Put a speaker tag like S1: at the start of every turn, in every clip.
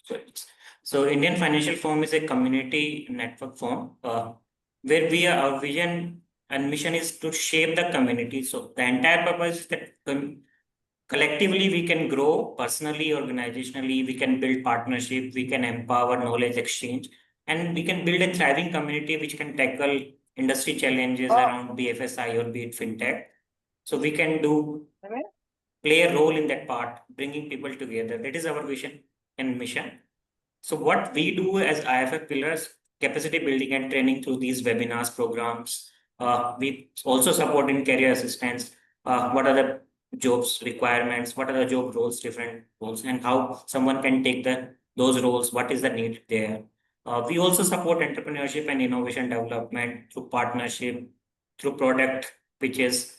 S1: So, so Indian Financial Forum is a community network forum where our vision and mission is to shape the community. So the entire purpose is that collectively we can grow personally, organizationally, we can build partnership, we can empower knowledge exchange, and we can build a thriving community which can tackle industry challenges around BFSI or be it fintech. So we can play a role in that part, bringing people together. That is our vision and mission. So what we do as IFF pillars, capacity building and training through these webinars, programs. We also support in career assistance. What are the jobs requirements? What are the job roles, different roles, and how someone can take those roles? What is the need there? We also support entrepreneurship and innovation development through partnership, through product pitches.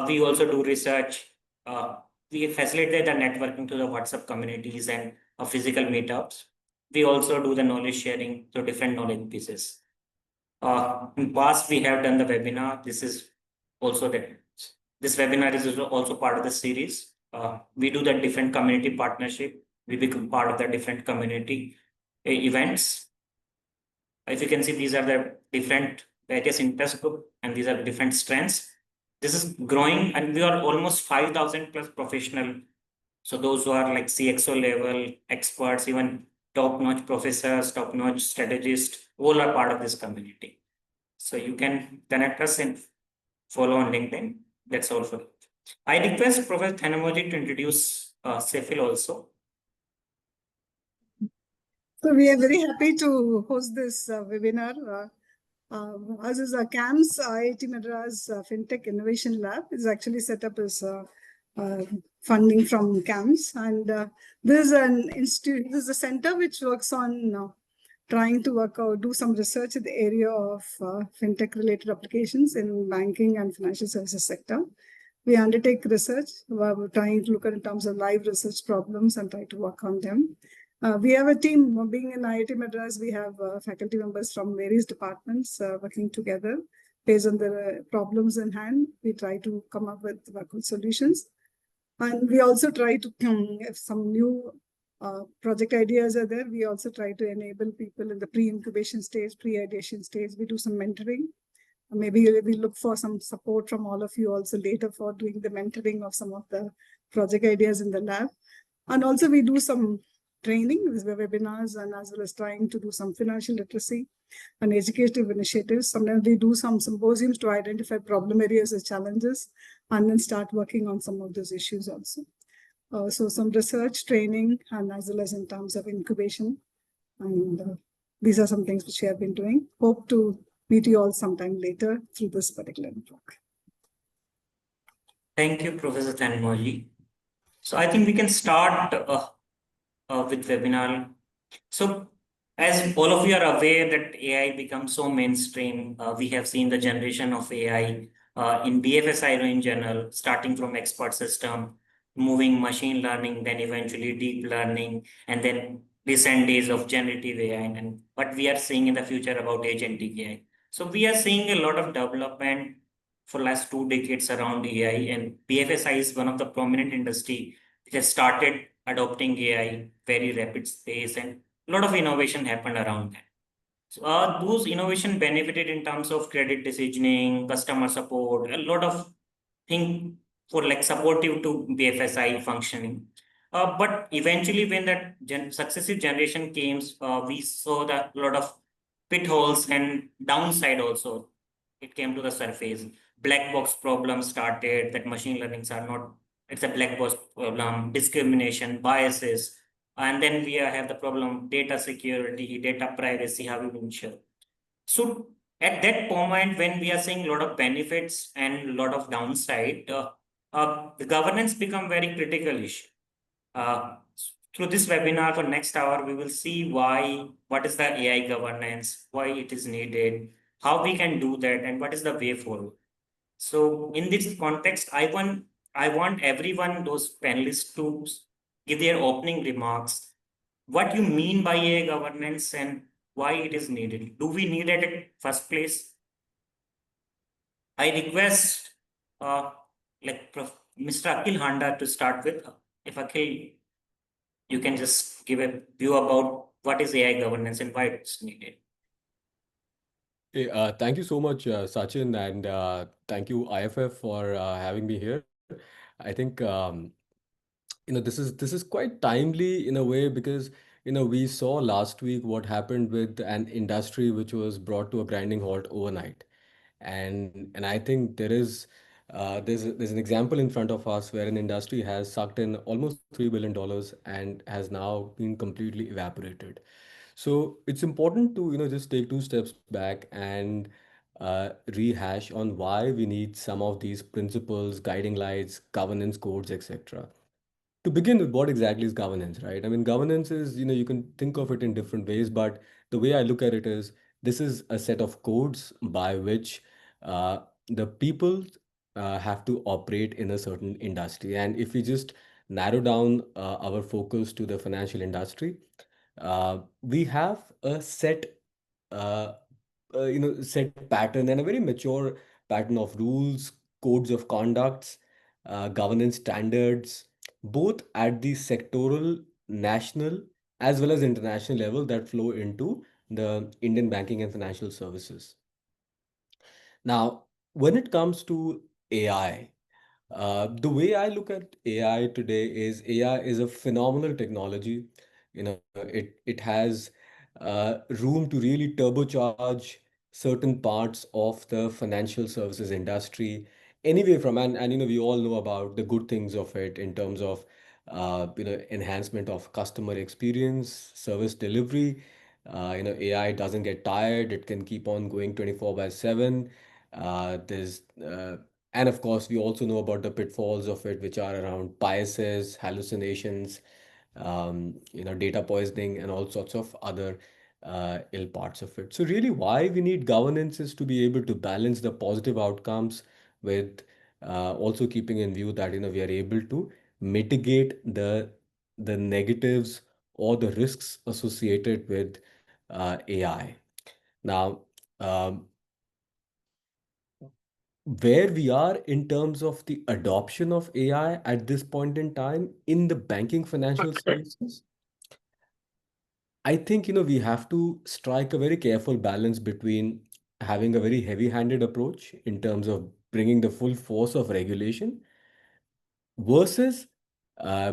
S1: We also do research. We facilitate the networking to the WhatsApp communities and physical meetups. We also do the knowledge sharing through different knowledge pieces. In past, we have done the webinar. This webinar is also part of the series. We do the different community partnership. We become part of the different community events. If you can see, these are the different various interest group, and these are different strengths. This is growing, and we are almost 5,000 plus professional. So those who are like CXO level experts, even top-notch professors, top-notch strategists, all are part of this community. So you can connect us and follow on LinkedIn. That's all for it. I request Professor Thenmozhi to introduce Sefil also.
S2: So we are very happy to host this webinar. As is CAMS, IIT Madras FinTech Innovation Lab is actually set up as funding from CAMS, and this is an institute. This is a center which works on trying to work out, do some research in the area of fintech related applications in banking and financial services sector. We undertake research. We're trying to look at in terms of live research problems and try to work on them. We have a team. Being in IIT Madras, we have faculty members from various departments working together based on the problems in hand. We try to come up with solutions. And we also try to, if some new project ideas are there, we also try to enable people in the pre-incubation stage, pre-ideation stage. We do some mentoring. Maybe we look for some support from all of you also later for doing the mentoring of some of the project ideas in the lab. And also we do some training with webinars, and as well as trying to do some financial literacy and educative initiatives. Sometimes we do some symposiums to identify problem areas as challenges and then start working on some of those issues also. So some research, training, and as well as in terms of incubation. And these are some things which we have been doing. Hope to meet you all sometime later through this particular network.
S1: Thank you, Professor Thenmozhi. So I think we can start with webinar. So as all of you are aware that AI becomes so mainstream, we have seen the generation of AI in BFSI in general, starting from expert system, moving machine learning, then eventually deep learning, and then recent days of generative AI, and what we are seeing in the future about agentic AI. So we are seeing a lot of development for last 2 decades around AI, and BFSI is one of the prominent industry which has started adopting AI very rapid pace, and a lot of innovation happened around that. So those innovation benefited in terms of credit decisioning, customer support, a lot of things for like supportive to BFSI functioning. But eventually when that successive generation came, we saw that a lot of pitfalls and downside also. It came to the surface. Black box problems started, that machine learnings are not, it's a black box problem, discrimination, biases. And then we have the problem data security, data privacy, how we ensure. So at that moment, when we are seeing a lot of benefits and a lot of downside, the governance become very critical issue. Through this webinar for next hour, we will see what is the AI governance, why it is needed, how we can do that, and what is the way forward. So in this context, I want everyone, those panelists, to give their opening remarks. What you mean by AI governance and why it is needed. Do we need it at first place? I request Mr. Akhil Handa to start with. If Akhil you can just give a view about what is AI governance and why it's needed.
S3: Hey, thank you so much, Sachin, and thank you, IFF, for having me here. I think this is quite timely in a way because we saw last week what happened with an industry which was brought to a grinding halt overnight, and I think there's an example in front of us where an industry has sucked in almost $3 billion and has now been completely evaporated. So it's important to just take two steps back and rehash on why we need some of these principles, guiding lights, governance codes, etc. To begin with, what exactly is governance, right? I mean, governance is, you can think of it in different ways, but the way I look at it is this is a set of codes by which the people have to operate in a certain industry. And if we just narrow down our focus to the financial industry, we have a uh, set pattern and a very mature pattern of rules, codes of conducts, governance standards, both at the sectoral, national, as well as international level that flow into the Indian banking and financial services. Now, when it comes to AI, the way I look at AI today is AI is a phenomenal technology. It has room to really turbocharge certain parts of the financial services industry. Anyway, and we all know about the good things of it in terms of enhancement of customer experience, service delivery. AI doesn't get tired; it can keep on going 24/7. There's And of course, we also know about the pitfalls of it, which are around biases, hallucinations, data poisoning, and all sorts of other ill parts of it. So really, why we need governance is to be able to balance the positive outcomes with also keeping in view that we are able to mitigate the negatives or the risks associated with AI. Now, um, where we are in terms of the adoption of AI at this point in time in the banking financial services, I think we have to strike a very careful balance between having a very heavy-handed approach in terms of bringing the full force of regulation versus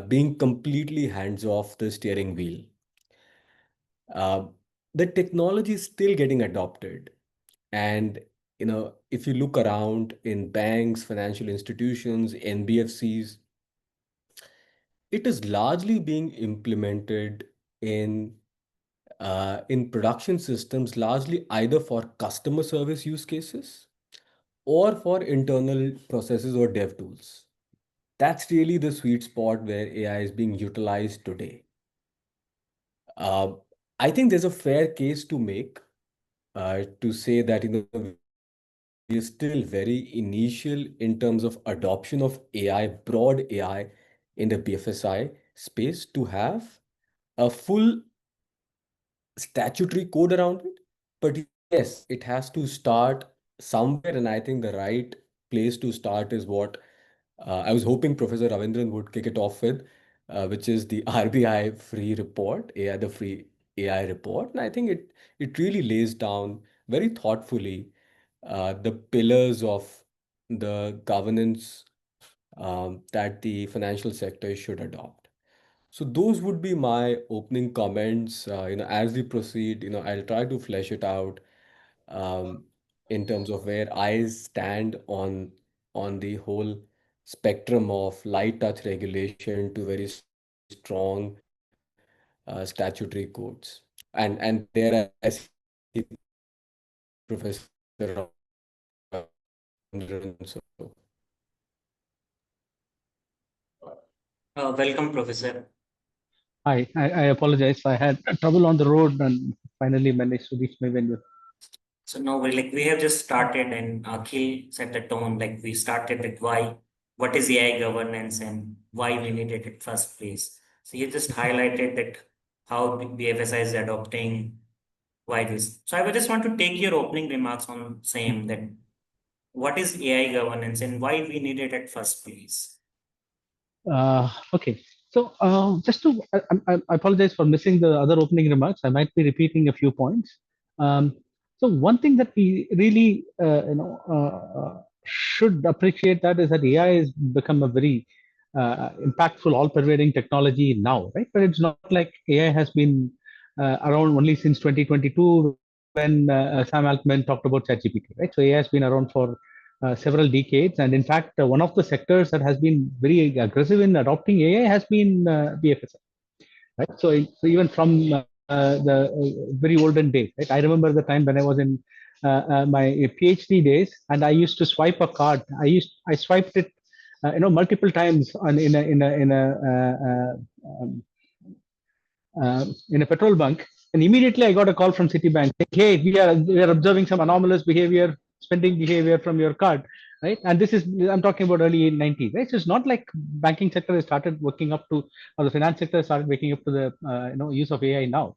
S3: being completely hands off the steering wheel. Uh, the technology is still getting adopted. And if you look around in banks, financial institutions, NBFCs, it is largely being implemented in in production systems, largely either for customer service use cases or for internal processes or dev tools. That's really the sweet spot where AI is being utilized today. Uh, I think there's a fair case to make to say that we are still very initial in terms of adoption of AI, broad AI in the BFSI space to have a full statutory code around it. But yes, it has to start somewhere, and I think the right place to start is what I was hoping Professor Ravindran would kick it off with, which is the RBI free report, the free AI report. And I think it really lays down very thoughtfully the pillars of the governance that the financial sector should adopt. So those would be my opening comments. As we proceed, I'll try to flesh it out um, in terms of where I stand on the whole spectrum of light touch regulation to very strong statutory codes. And there I see Professor Ravindran.
S1: Welcome, Professor.
S4: Hi, I apologize. I had trouble on the road and finally managed to reach my venue.
S1: So no, we have just started, and Akhil set the tone. Like we started with what is AI governance and why we needed it first place. So you just highlighted that how BFSI is adopting why this. So I would just want to take your opening remarks on same that what is AI governance and why we need it at first place.
S4: Okay. So just to, I apologize for missing the other opening remarks. I might be repeating a few points. Um, so one thing that we really, should appreciate that is that AI has become a very impactful, all-pervading technology now, right? But it's not like AI has been around only since 2022 when Sam Altman talked about ChatGPT, right? So AI has been around for several decades. And in fact, one of the sectors that has been very aggressive in adopting AI has been BFSI, right? So even from the very olden days, right? I remember the time when I was in my PhD days, and I used to swipe a card. I swiped it, multiple times in a petrol bunk, and immediately I got a call from Citibank saying, "Hey, we are observing some anomalous behavior, spending behavior from your card." Right, and this is, I'm talking about early 90s, right? So it's not like banking sector has started working up to, or the finance sector has started waking up to the use of AI now,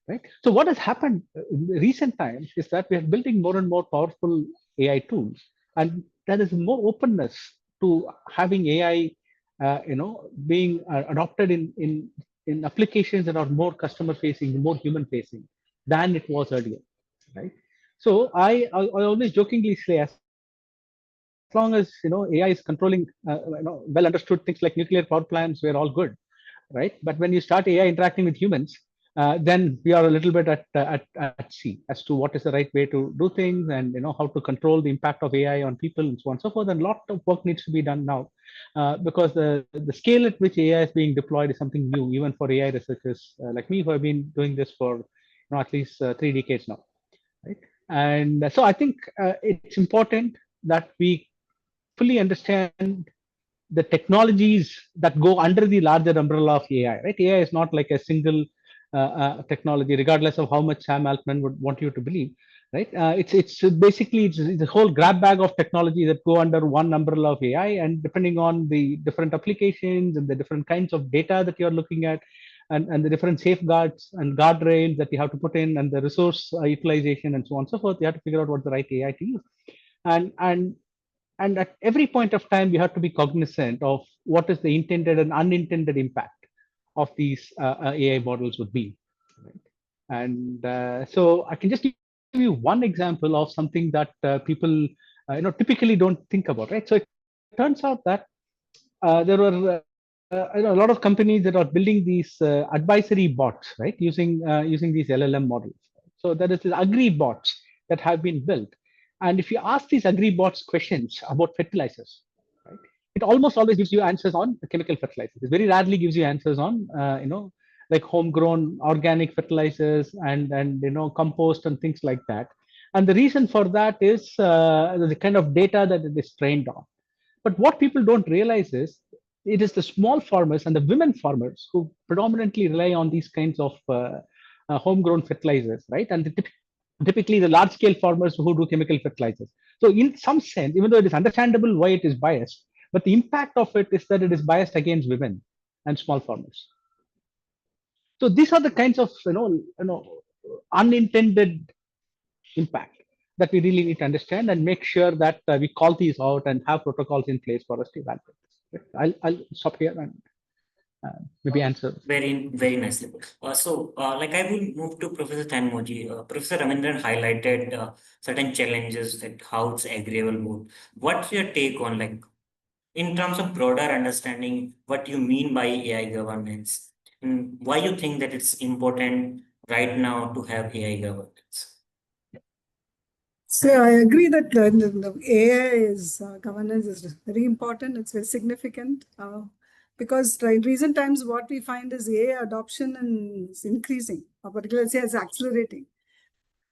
S4: right? So what has happened in recent times is that we are building more and more powerful AI tools, and there is more openness to having AI, being adopted in applications that are more customer facing, more human facing than it was earlier, right? So I always jokingly say, as long as AI is controlling well understood things like nuclear power plants, we're all good, right? But when you start AI interacting with humans, then we are a little bit at sea as to what is the right way to do things, and how to control the impact of AI on people and so on and so forth. And a lot of work needs to be done now, because the scale at which AI is being deployed is something new, even for AI researchers like me, who have been doing this for at least 3 decades now, right? And so I think it's important that we fully understand the technologies that go under the larger umbrella of AI, right? AI is not like a single technology, regardless of how much Sam Altman would want you to believe, right? It's basically it's a whole grab bag of technology that go under one umbrella of AI, and depending on the different applications and the different kinds of data that you're looking at, and the different safeguards and guardrails that you have to put in, and the resource utilization and so on and so forth, you have to figure out what the right AI to use. And at every point of time, you have to be cognizant of what is the intended and unintended impact of these AI models would be. Right? And so I can just give you one example of something that people typically don't think about, right? So it turns out that there were a lot of companies that are building these advisory bots, right, using these LLM models. So there is these agri bots that have been built, and if you ask these agri bots questions about fertilizers, right, it almost always gives you answers on the chemical fertilizers. It very rarely gives you answers on like homegrown organic fertilizers and compost and things like that. And the reason for that is the kind of data that it is trained on. But what people don't realize is it is the small farmers and the women farmers who predominantly rely on these kinds of homegrown fertilizers, right? And typically the large scale farmers who do chemical fertilizers. So in some sense, even though it is understandable why it is biased, but the impact of it is that it is biased against women and small farmers. So these are the kinds of unintended impact that we really need to understand, and make sure that we call these out and have protocols in place for us to evaluate this. I'll stop here and maybe answer.
S1: Very nicely. Like I will move to Professor Thenmozhi. Professor Ravindran highlighted certain challenges, that how it's agreeable mode. What's your take on, like, in terms of broader understanding, what you mean by AI governance, and why you think that it's important right now to have AI governance?
S2: So I agree that the AI is governance is very important. It's very significant because in recent times, what we find is AI adoption is increasing, or particularly say it's accelerating.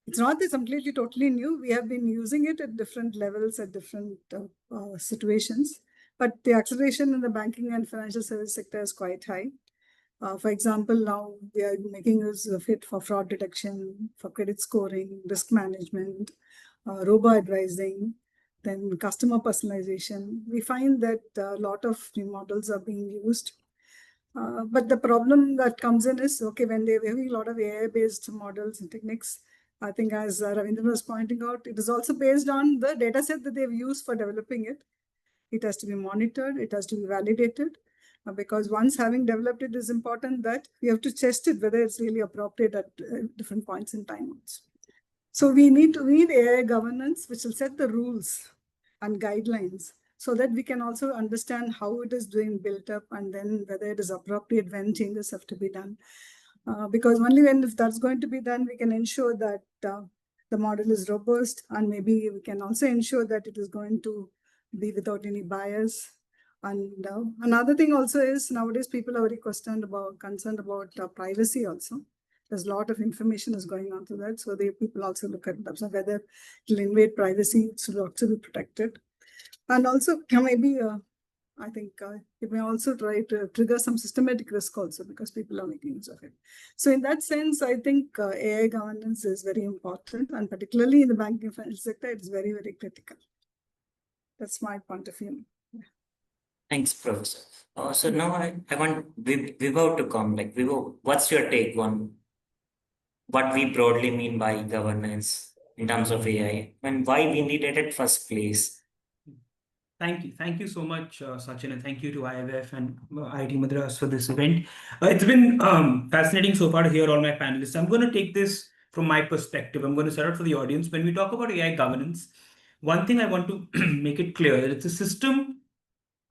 S2: It's not that it's completely totally new. We have been using it at different levels at different situations, but the acceleration in the banking and financial service sector is quite high. For example, now we are making use of it for fraud detection, for credit scoring, risk management, robo-advising, then customer personalization. We find that a lot of new models are being used. But the problem that comes in is, okay, when they're having a lot of AI-based models and techniques, I think as Ravindran was pointing out, it is also based on the data set that they've used for developing it. It has to be monitored, it has to be validated. because once having developed it is important that we have to test it whether it's really appropriate at different points in time also. So we need AI governance, which will set the rules and guidelines so that we can also understand how it is being built up and then whether it is appropriate when changes have to be done. Because only when if that's going to be done, we can ensure that the model is robust, and maybe we can also ensure that it is going to be without any bias. And another thing also is nowadays people are very concerned about privacy also. There's a lot of information is going on to that. So people also look at terms of whether it will invade privacy, it should also be protected. And also maybe I think it may also try to trigger some systematic risk also because people are making use of it. So in that sense, I think AI governance is very important, and particularly in the banking financial sector, it's very, very critical. That's my point of view.
S1: Thanks, Professor. So now I want Vibhav to come. Like, Vibhav, what's your take on what we broadly mean by governance in terms of AI and why we need it at first place?
S5: Thank you. Thank you so much, Sachin, and thank you to IIF and IIT Madras for this event. It's been fascinating so far to hear all my panelists. I'm going to take this from my perspective. I'm going to set out for the audience. When we talk about AI governance, one thing I want to make it clear that it's a system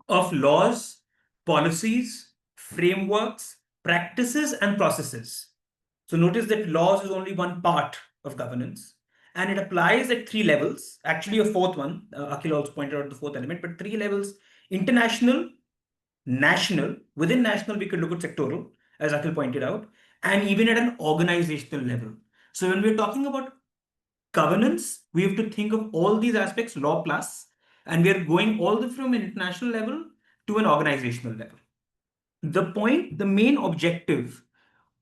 S5: of laws, policies, frameworks, practices, and processes. So notice that laws is only one part of governance, and it applies at 3 levels. Actually, a fourth one. Akhil also pointed out the fourth element, but 3 levels: international, national. Within national, we could look at sectoral, as Akhil pointed out, and even at an organizational level. So when we're talking about governance, we have to think of all these aspects, law plus, and we are going all the way from an international level to an organizational level. The main objective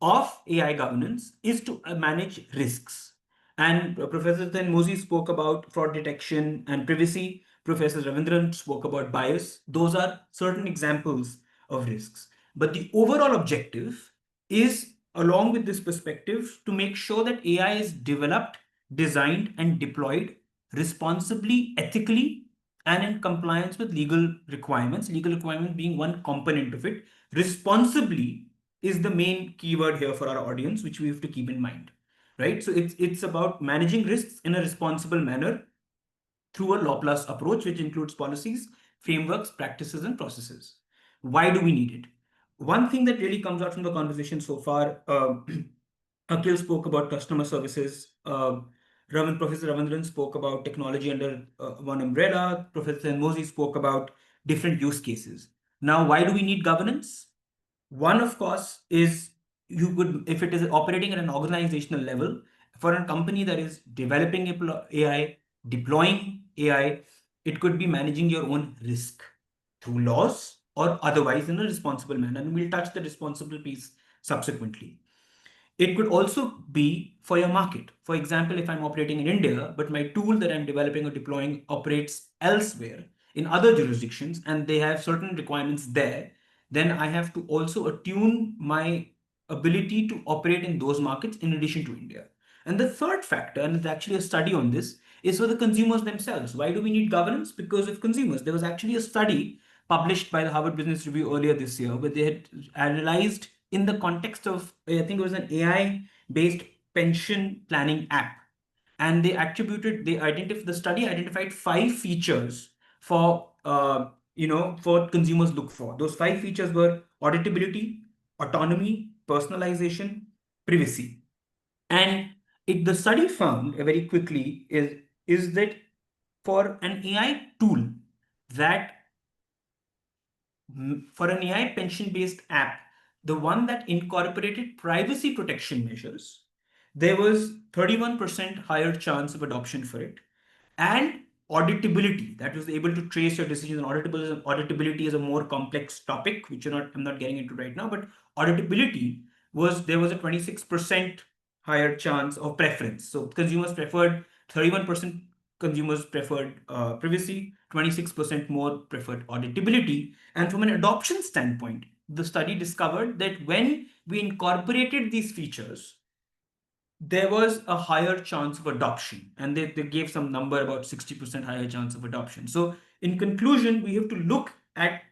S5: of AI governance is to manage risks. And Professor Thenmozhi spoke about fraud detection and privacy. Professor Ravindran spoke about bias. Those are certain examples of risks. But the overall objective is, along with this perspective, to make sure that AI is developed, designed, and deployed responsibly, ethically, and in compliance with legal requirements being one component of it. Responsibly is the main keyword here for our audience, which we have to keep in mind, right? So it's about managing risks in a responsible manner through a law plus approach, which includes policies, frameworks, practices, and processes. Why do we need it? One thing that really comes out from the conversation so far, Akhil spoke about customer services. Professor Ravindran spoke about technology under one umbrella. Professor Thenmozhi spoke about different use cases. Now, why do we need governance? One, of course, is you could, if it is operating at an organizational level, for a company that is developing AI, deploying AI, it could be managing your own risk through laws or otherwise in a responsible manner. And we'll touch the responsible piece subsequently. It could also be for your market. For example, if I'm operating in India, but my tool that I'm developing or deploying operates elsewhere in other jurisdictions, and they have certain requirements there, then I have to also attune my ability to operate in those markets in addition to India. And the third factor, and it's actually a study on this, is for the consumers themselves. Why do we need governance? Because of consumers. There was actually a study published by the Harvard Business Review earlier this year where they had analyzed, in the context of, I think it was an AI-based pension planning app. And the study identified 5 features for consumers look for. Those 5 features were auditability, autonomy, personalization, privacy. And the study found very quickly is that for an AI tool for an AI pension-based app, the one that incorporated privacy protection measures, there was 31% higher chance of adoption for it. And auditability, that was able to trace your decisions. And auditability is a more complex topic, which I'm not getting into right now, but auditability there was a 26% higher chance of preference. So 31% consumers preferred privacy, 26% more preferred auditability. And from an adoption standpoint, the study discovered that when we incorporated these features, there was a higher chance of adoption. And they gave some number about 60% higher chance of adoption. So in conclusion, we have to look at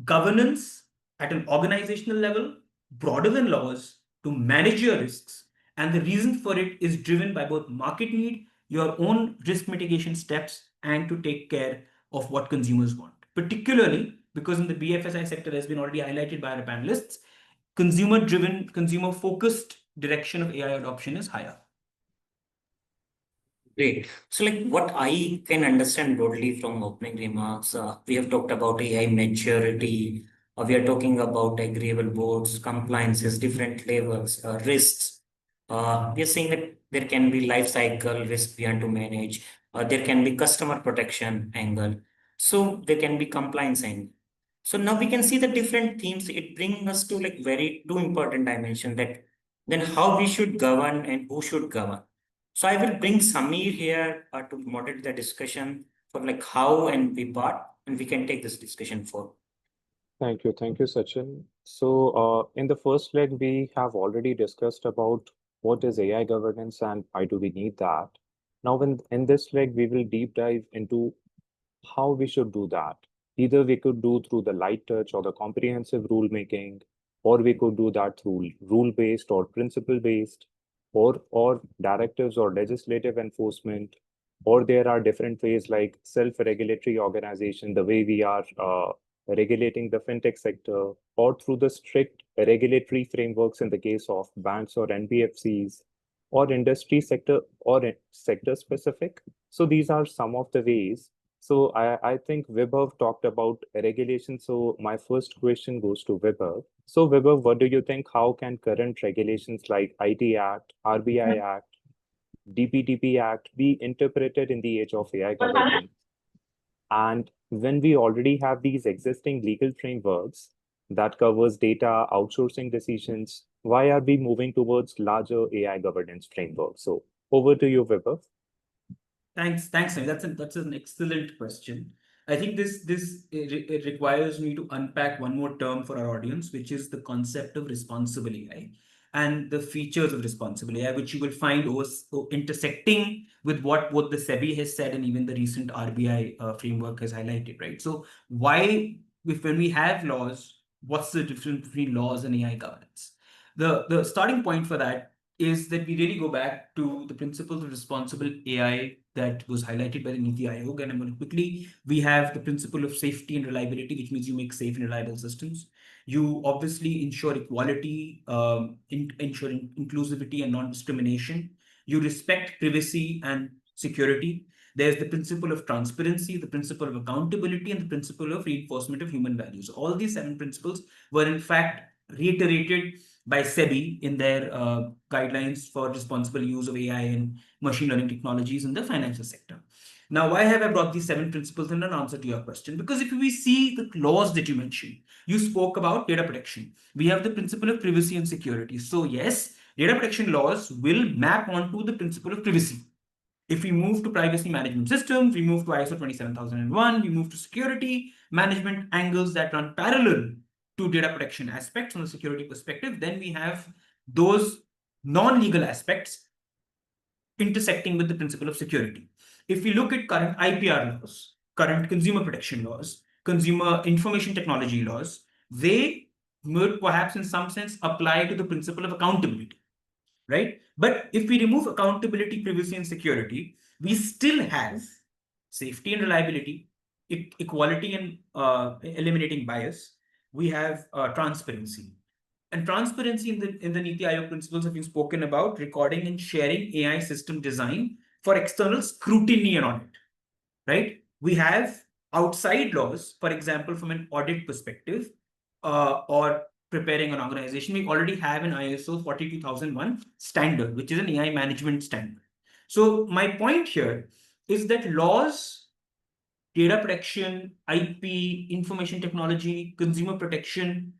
S5: governance at an organizational level, broader than laws, to manage your risks. And the reason for it is driven by both market need, your own risk mitigation steps, and to take care of what consumers want. Particularly because in the BFSI sector, as has been already highlighted by our panelists, consumer driven, consumer focused direction of AI adoption is higher.
S1: Great. So, like what I can understand broadly from opening remarks, we have talked about AI maturity, we are talking about agreeable boards, compliances, different levels, risks. We are saying that there can be life cycle risk we have to manage. There can be customer protection angle. So there can be compliance angle. So now we can see the different themes. It brings us to like very two important dimensions, that then how we should govern and who should govern. So I will bring Sameer here to moderate the discussion for like how and we part, and we can take this discussion forward.
S6: Thank you. Thank you, Sachin. So, in the first leg, we have already discussed about what is AI governance and why do we need that. Now, in this leg, we will deep dive into how we should do that. Either we could do through the light touch or the comprehensive rule making, or we could do that through rule-based or principle-based, or directives or legislative enforcement, or there are different ways like self-regulatory organization, the way we are regulating the fintech sector, or through the strict regulatory frameworks in the case of banks or NBFCs, or industry sector or sector specific. So these are some of the ways. So I think Vibhav talked about regulation. So my first question goes to Vibhav. So Vibhav, what do you think? How can current regulations like IT Act, RBI Act, DPDP Act be interpreted in the age of AI governance? And when we already have these existing legal frameworks that covers data outsourcing decisions, why are we moving towards larger AI governance frameworks? So over to you, Vibhav.
S5: Thanks, Sameer. That's an excellent question. I think it requires me to unpack one more term for our audience, which is the concept of responsible AI and the features of responsible AI, which you will find intersecting with what both the SEBI has said and even the recent RBI framework has highlighted, right? So when we have laws, what's the difference between laws and AI governance? The starting point for that is that we really go back to the principles of responsible AI that was highlighted by the Niti Aayog. And I'm going to quickly, we have the principle of safety and reliability, which means you make safe and reliable systems. You obviously ensure equality, ensuring inclusivity and non-discrimination. You respect privacy and security. There's the principle of transparency, the principle of accountability, and the principle of reinforcement of human values. All these 7 principles were in fact reiterated by SEBI in their guidelines for responsible use of AI and machine learning technologies in the financial sector. Now, why have I brought these 7 principles in an answer to your question? Because if we see the laws that you mentioned, you spoke about data protection. We have the principle of privacy and security. So yes, data protection laws will map onto the principle of privacy. If we move to privacy management systems, we move to ISO 27001, we move to security management angles that run parallel to data protection aspects from the security perspective, then we have those non-legal aspects intersecting with the principle of security. If we look at current IPR laws, current consumer protection laws, consumer information technology laws, they would perhaps in some sense apply to the principle of accountability, right? But if we remove accountability, privacy, and security, we still have safety and reliability, equality and eliminating bias. We have transparency. And transparency in the Niti Aayog principles have been spoken about recording and sharing AI system design for external scrutiny and audit, right? We have outside laws, for example, from an audit perspective or preparing an organization, we already have an ISO 42001 standard, which is an AI management standard. So my point here is that laws, data protection, IP, information technology, consumer protection,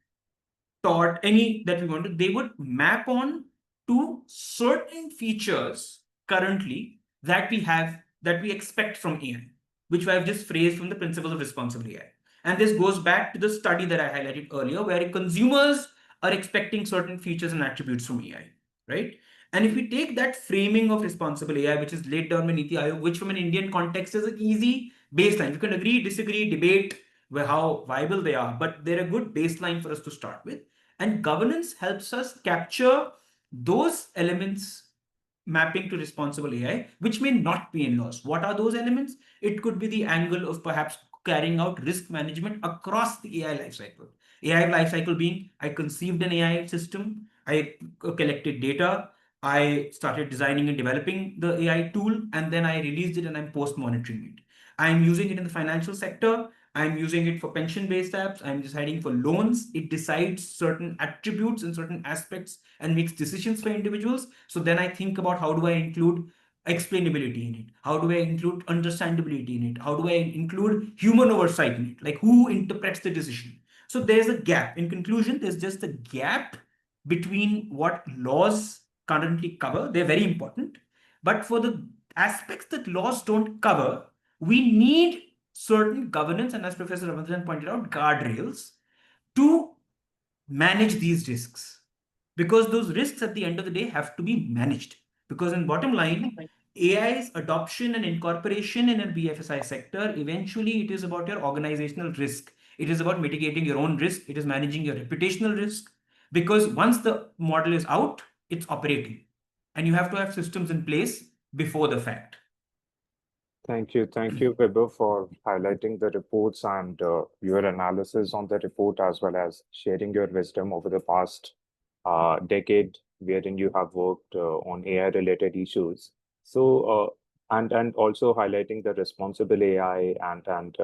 S5: tort, any that we wanted, they would map on to certain features currently that we have, that we expect from AI, which I have just phrased from the principles of responsible AI. And this goes back to the study that I highlighted earlier, where consumers are expecting certain features and attributes from AI, right? And if we take that framing of responsible AI, which is laid down by Niti Aayog, which from an Indian context is an easy baseline. You can agree, disagree, debate, how viable they are, but they're a good baseline for us to start with. And governance helps us capture those elements mapping to responsible AI, which may not be in laws. What are those elements? It could be the angle of perhaps carrying out risk management across the AI lifecycle. AI lifecycle being, I conceived an AI system, I collected data, I started designing and developing the AI tool, and then I released it and I'm post monitoring it. I'm using it in the financial sector. I'm using it for pension-based apps. I'm deciding for loans. It decides certain attributes and certain aspects and makes decisions for individuals. So then I think about how do I include explainability in it? How do I include understandability in it? How do I include human oversight in it? Like who interprets the decision? So there's a gap. In conclusion, there's just a gap between what laws currently cover. They're very important. But for the aspects that laws don't cover, we need certain governance, and as Professor Ravindran pointed out, guardrails to manage these risks. Because those risks at the end of the day have to be managed. Because in bottom line, AI's adoption and incorporation in a BFSI sector, eventually it is about your organizational risk. It is about mitigating your own risk. It is managing your reputational risk. Because once the model is out, it's operating. And you have to have systems in place before the fact.
S6: Thank you, Vibhav, for highlighting the reports and your analysis on the report, as well as sharing your wisdom over the past decade, wherein you have worked on AI-related issues. So, and also highlighting the responsible AI and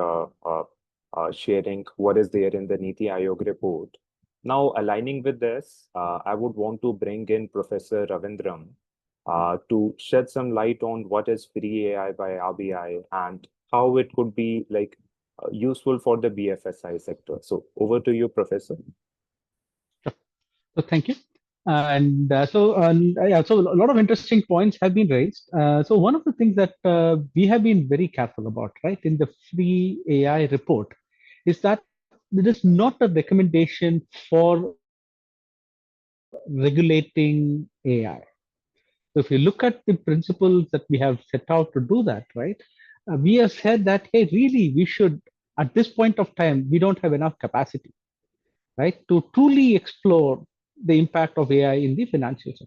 S6: sharing what is there in the Niti Aayog report. Now, aligning with this, I would want to bring in Professor Ravindran to shed some light on what is free AI by RBI and how it could be like useful for the BFSI sector. So over to you, Professor.
S4: So thank you. And so a lot of interesting points have been raised. So one of the things that we have been very careful about, right, in the free AI report, is that it is not a recommendation for regulating AI. So if you look at the principles that we have set out to do that, right, we have said that, hey, really, we should, at this point of time, we don't have enough capacity, right, to truly explore the impact of AI in the financial sector.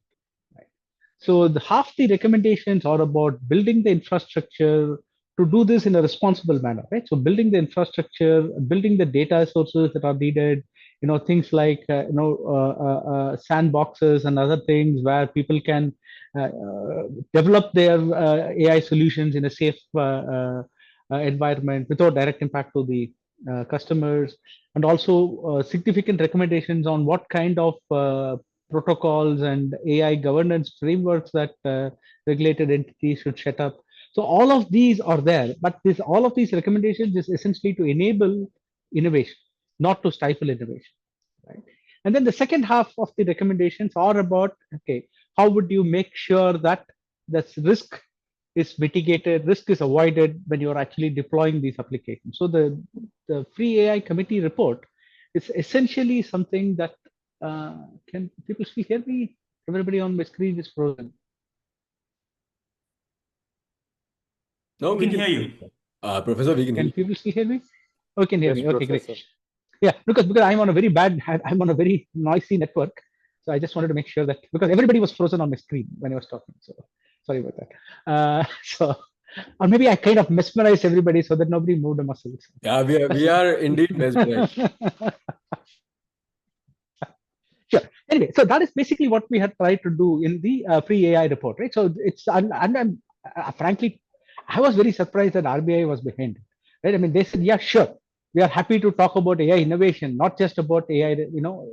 S4: Right? So half the recommendations are about building the infrastructure to do this in a responsible manner, right? So building the infrastructure, building the data sources that are needed, things like sandboxes and other things where people can develop their AI solutions in a safe environment without direct impact to the customers, and also significant recommendations on what kind of protocols and AI governance frameworks that regulated entities should set up. So all of these are there, but all of these recommendations is essentially to enable innovation, not to stifle innovation, right? And then the second half of the recommendations are about, okay, how would you make sure that this risk is mitigated, risk is avoided when you're actually deploying these applications. So the free AI committee report is essentially something that can people still hear me? Everybody on my screen is frozen.
S3: No,
S5: we can hear you.
S3: Professor, we can hear
S4: Can
S3: you.
S4: people still hear me? Oh, can hear
S6: Yes,
S4: me. Okay,
S6: Professor.
S4: great. Yeah, because I'm on a very noisy network. So I just wanted to make sure that, because everybody was frozen on my screen when I was talking. So sorry about that. Or maybe I kind of mesmerized everybody so that nobody moved a muscle.
S3: Yeah, we are indeed mesmerized.
S4: Sure. Anyway, so that is basically what we had tried to do in the free AI report, right? So it's, and I'm frankly, I was very surprised that RBI was behind it, right? I mean, they said, yeah, sure, we are happy to talk about AI innovation, not just about AI,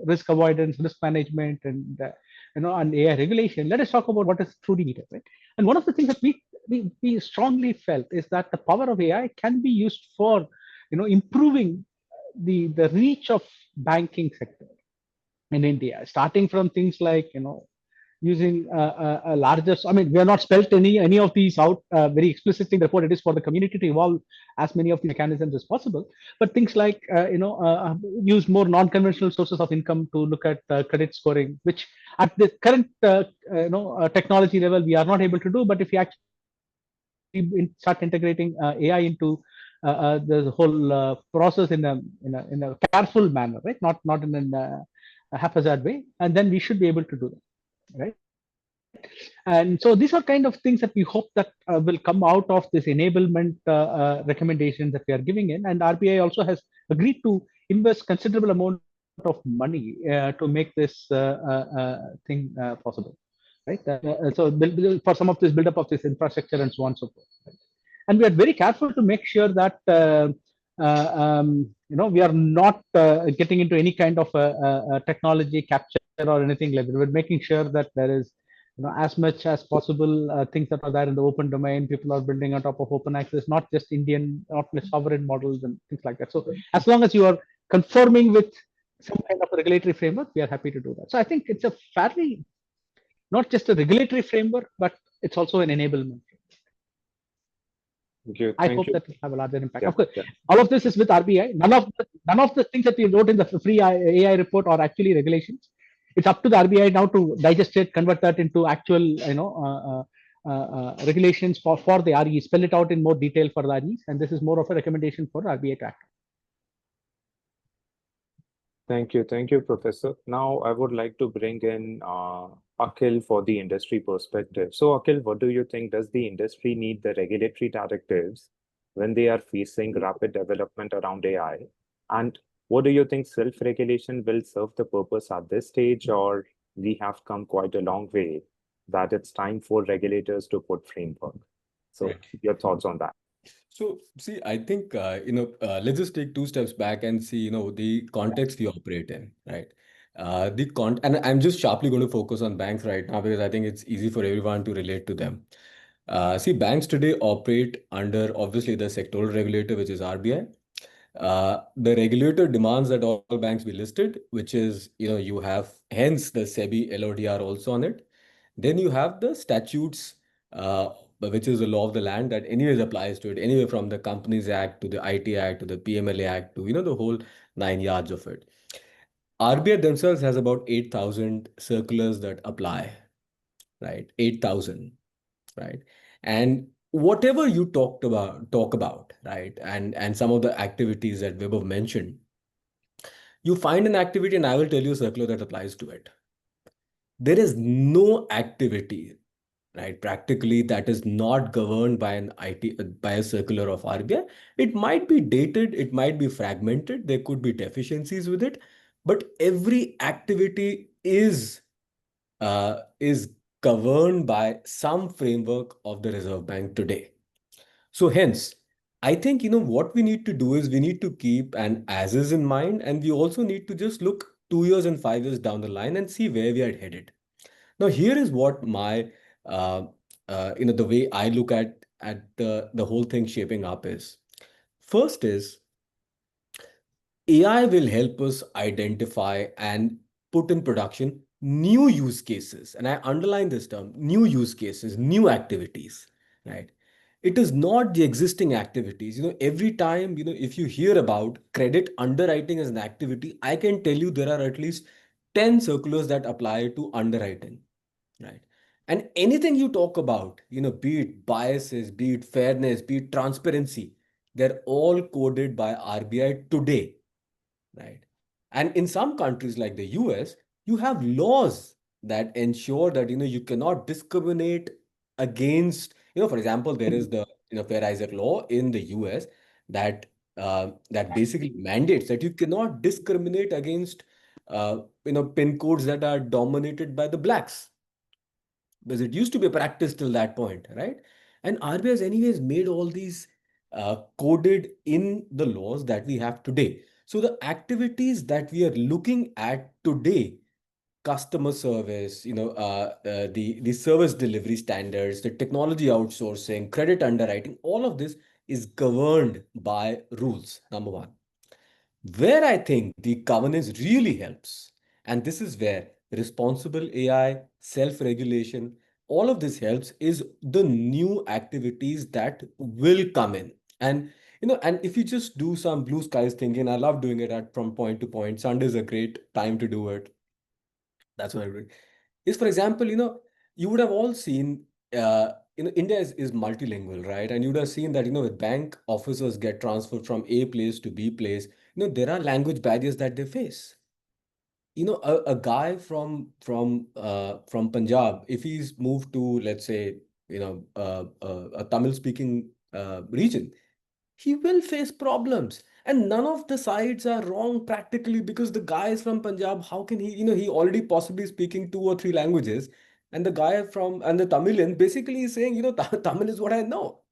S4: risk avoidance, risk management, and and AI regulation. Let us talk about what is truly needed, right? And one of the things that we strongly felt is that the power of AI can be used for, improving the reach of banking sector in India, starting from things like, using a larger, I mean, we have not spelled any of these out very explicitly in the report. It is for the community to evolve as many of the mechanisms as possible. But things like, use more non-conventional sources of income to look at credit scoring, which at the current, technology level, we are not able to do. But if you actually start integrating AI into the whole process in a careful manner, right? Not in a haphazard way, and then we should be able to do that, right? And so these are kind of things that we hope that will come out of this enablement recommendations that we are giving in. And RBI also has agreed to invest considerable amount of money to make this thing possible, right? So for some of this build up of this infrastructure and so on and so forth. Right? And we are very careful to make sure that we are not getting into any kind of technology capture or anything like that. We're making sure that there is as much as possible things that are there in the open domain. People are building on top of open access, not just Indian, not just sovereign models and things like that. So as long as you are conforming with some kind of a regulatory framework, we are happy to do that. So I think it's a fairly, not just a regulatory framework, but it's also an enablement.
S6: Good.
S4: I
S6: Thank
S4: hope
S6: you.
S4: that will have a larger impact.
S6: Yeah,
S4: Of course,
S6: yeah.
S4: all of this is with RBI. None of the things that we wrote in the free AI report are actually regulations. It's up to the RBI now to digest it, convert that into actual, regulations for the REs, spell it out in more detail for the REs, and this is more of a recommendation for RBI to act.
S6: Thank you, Professor. Now I would like to bring in Akhil for the industry perspective. So Akhil, what do you think? Does the industry need the regulatory directives when they are facing rapid development around AI? And what do you think self-regulation will serve the purpose at this stage, or we have come quite a long way that it's time for regulators to put framework? So
S3: Right.
S6: your thoughts on that?
S3: So, see, I think, let's just take two steps back and see, the context we operate in, right? And I'm just sharply going to focus on banks right now because I think it's easy for everyone to relate to them. See, banks today operate under obviously the sectoral regulator, which is RBI. The regulator demands that all banks be listed, which is, you have hence the SEBI LODR also on it. Then you have the statutes, which is the law of the land that anyways applies to it, anyway from the Companies Act to the IT Act to the PMLA Act to, the whole 9 yards of it. RBI themselves has about 8,000 circulars that apply, right? 8,000, right? And whatever you talk about, right? And some of the activities that Vibhav mentioned, you find an activity and I will tell you a circular that applies to it. There is no activity, right, practically that is not governed by by a circular of RBI. It might be dated, it might be fragmented, there could be deficiencies with it, but every activity is governed by some framework of the Reserve Bank today. So hence, I think what we need to do is we need to keep an as is in mind, and we also need to just look 2 years and 5 years down the line and see where we are headed. Now, here is what my the way I look at the whole thing shaping up is. First is AI will help us identify and put in production new use cases. And I underline this term, new use cases, new activities, right? It is not the existing activities. Every time, if you hear about credit underwriting as an activity, I can tell you there are at least 10 circulars that apply to underwriting, right? And anything you talk about, be it biases, be it fairness, be it transparency, they're all coded by RBI today, right? And in some countries like the US, you have laws that ensure that you cannot discriminate against, for example, there is the Fair Isaac law in the US that that basically mandates that you cannot discriminate against pin codes that are dominated by the blacks, because it used to be a practice till that point, right? And RBI has anyways made all these coded in the laws that we have today. So the activities that we are looking at today, customer service, the service delivery standards, the technology outsourcing, credit underwriting, all of this is governed by rules, number one. Where I think the governance really helps, and this is where responsible AI, self-regulation, all of this helps, is the new activities that will come in. And and if you just do some blue skies thinking, I love doing it from point to point. Sunday is a great time to do it. That's what I do. Is, for example, you would have all seen India is multilingual, right? And you would have seen that, with bank officers get transferred from A place to B place, there are language barriers that they face. A guy from Punjab, if he's moved to, let's say, a Tamil speaking region, he will face problems. And none of the sides are wrong practically, because the guy is from Punjab. How can he, he already possibly speaking 2 or 3 languages. And the Tamilian basically is saying, Tamil is what I know.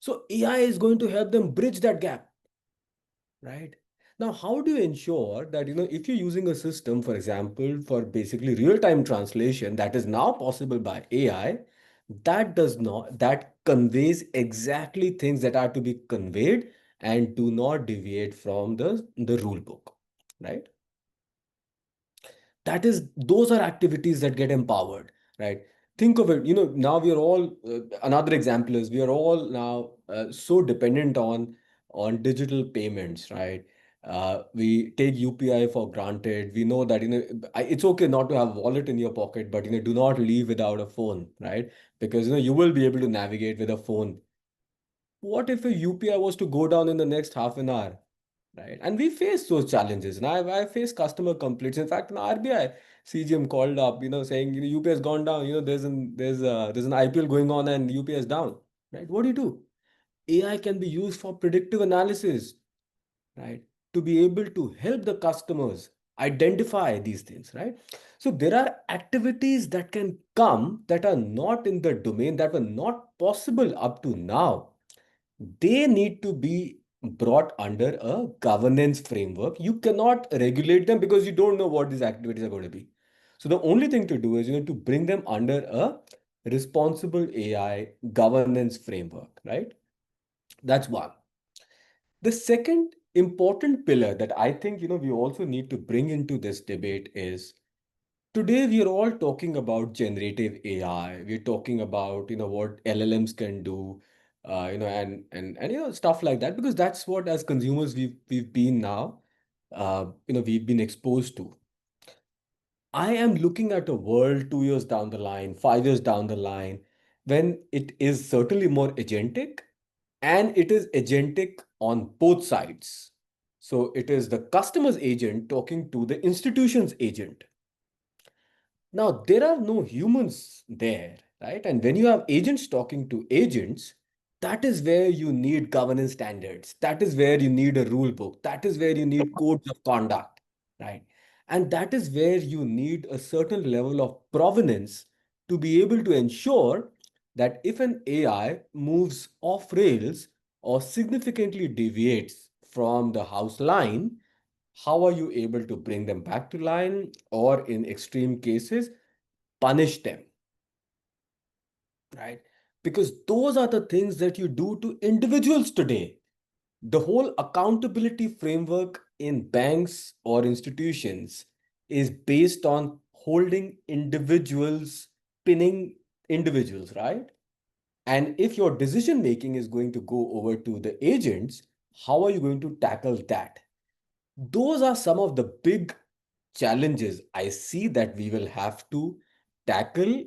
S3: So AI is going to help them bridge that gap, right? Now, how do you ensure that, if you're using a system, for example, for basically real-time translation that is now possible by AI, that conveys exactly things that are to be conveyed and do not deviate from the rule book, right? Those are activities that get empowered, right? Think of it, now we are all, another example is we are all now so dependent on digital payments, right? We take UPI for granted. We know that, it's okay not to have wallet in your pocket, but, do not leave without a phone, right? Because, you will be able to navigate with a phone. What if a UPI was to go down in the next half an hour? Right. And we face those challenges. And I face customer complaints. In fact, an RBI CGM called up, saying, UPI has gone down, there's an IPL going on and UPI is down. Right. What do? AI can be used for predictive analysis, right? To be able to help the customers identify these things, right? So there are activities that can come that are not in the domain, that were not possible up to now. They need to be brought under a governance framework. You cannot regulate them because you don't know what these activities are going to be. So the only thing to do is, to bring them under a responsible AI governance framework, right? That's one. The second important pillar that I think, we also need to bring into this debate is, today we are all talking about generative AI. We're talking about, what LLMs can do, and stuff like that, because that's what, as consumers, we've been now, we've been exposed to. I am looking at a world 2 years down the line, 5 years down the line, when it is certainly more agentic, and it is agentic on both sides. So it is the customer's agent talking to the institution's agent. Now, there are no humans there, right? And when you have agents talking to agents, that is where you need governance standards. That is where you need a rule book. That is where you need codes of conduct, right? And that is where you need a certain level of provenance to be able to ensure that if an AI moves off rails or significantly deviates from the house line, how are you able to bring them back to line, or in extreme cases, punish them, right? Because those are the things that you do to individuals today. The whole accountability framework in banks or institutions is based on holding individuals, pinning individuals, right? And if your decision making is going to go over to the agents, how are you going to tackle that? Those are some of the big challenges I see that we will have to tackle,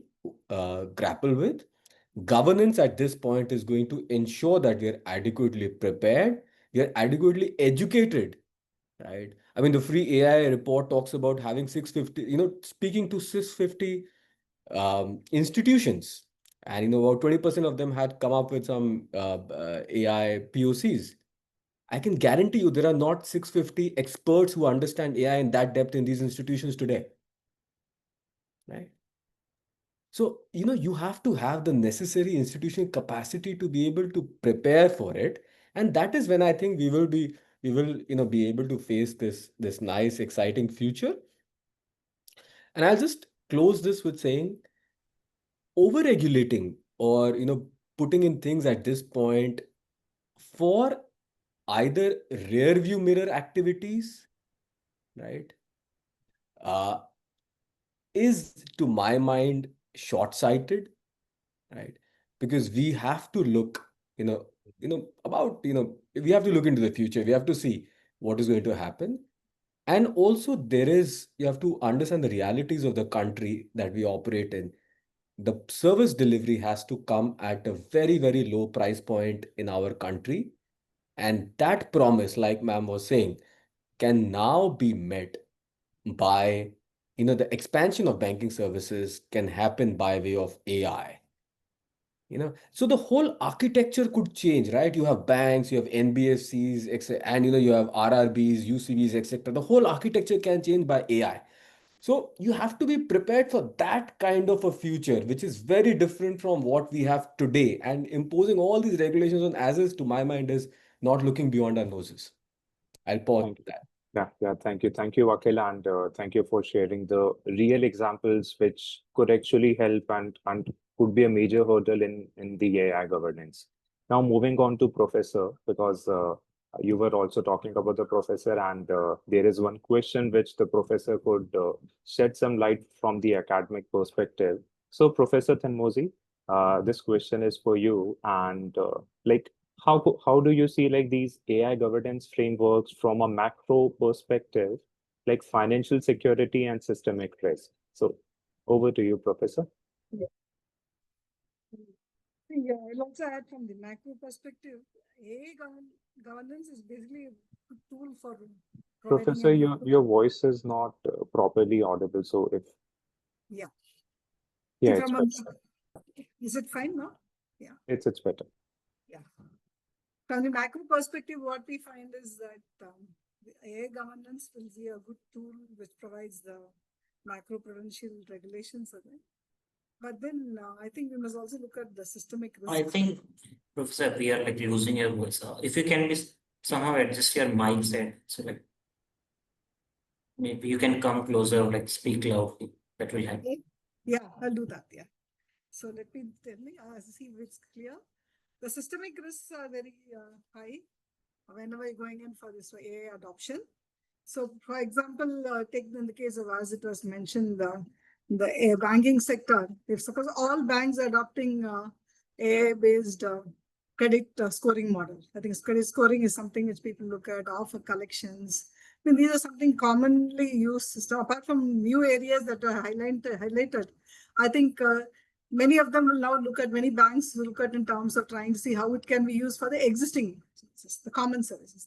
S3: grapple with. Governance at this point is going to ensure that we are adequately prepared, we are adequately educated, right? I mean, the free AI report talks about having 650, speaking to 650 institutions. And, about 20% of them had come up with some AI POCs. I can guarantee you there are not 650 experts who understand AI in that depth in these institutions today, right? So, you have to have the necessary institutional capacity to be able to prepare for it. And that is when I think we will be able to face this nice, exciting future. And I'll just close this with saying, over-regulating or, putting in things at this point for either rear view mirror activities, right, uh, is, to my mind, short-sighted, right? Because we have to look, we have to look into the future. We have to see what is going to happen. And also you have to understand the realities of the country that we operate in. the service delivery has to come at a very, very low price point in our country. And that promise, like ma'am was saying, can now be met by, the expansion of banking services can happen by way of AI. So the whole architecture could change, right? You have banks, you have NBFCs, and you have RRBs, UCBs, etc. The whole architecture can change by AI. So you have to be prepared for that kind of a future, which is very different from what we have today. And imposing all these regulations on as is, to my mind, is not looking beyond our noses. I'll pause
S6: Thank you.
S3: that.
S6: Yeah, thank you. Thank you, Akhil, and thank you for sharing the real examples which could actually help and could be a major hurdle in the AI governance. Now, moving on to Professor, because you were also talking about the Professor, and there is one question which the Professor could shed some light from the academic perspective. So, Professor Thenmozhi, this question is for you, and like, how do you see like these AI governance frameworks from a macro perspective, like financial security and systemic risk? So over to you, Professor.
S2: Yeah. Yeah, I'll also add from the macro perspective, AI governance is basically a tool for providing
S6: Professor, your voice is not properly audible. So if
S2: yeah.
S6: yeah,
S2: See,
S6: it's
S2: from
S6: better.
S2: is it fine now? Yeah.
S6: It's better.
S2: Yeah. From the macro perspective, what we find is that the AI governance will be a good tool which provides the macro prudential regulations of it. But then I think we must also look at the systemic risk.
S1: I think, Professor, we are like losing your voice. If you can somehow adjust your mic set, so like maybe you can come closer, like speak loudly. That will help.
S2: Okay. Yeah, I'll do that. Yeah. So let me see if it's clear. The systemic risks are very high whenever you're going in for this AI adoption. So, for example, take in the case of, as it was mentioned, the banking sector. If suppose all banks are adopting AI-based credit scoring model, I think credit scoring is something which people look at, offer collections. I mean, these are something commonly used. So apart from new areas that are highlighted, I think many of them will now look at, many banks will look at in terms of trying to see how it can be used for the existing services, the common services.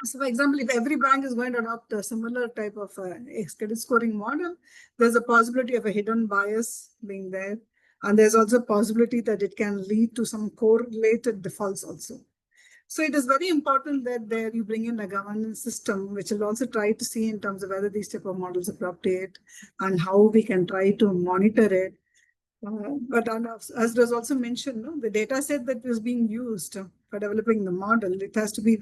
S2: So, for example, if every bank is going to adopt a similar type of credit scoring model, there's a possibility of a hidden bias being there. And there's also a possibility that it can lead to some correlated defaults also. So it is very important that there you bring in a governance system, which will also try to see in terms of whether these type of models are appropriate and how we can try to monitor it. But as was also mentioned, the data set that is being used for developing the model, it has to be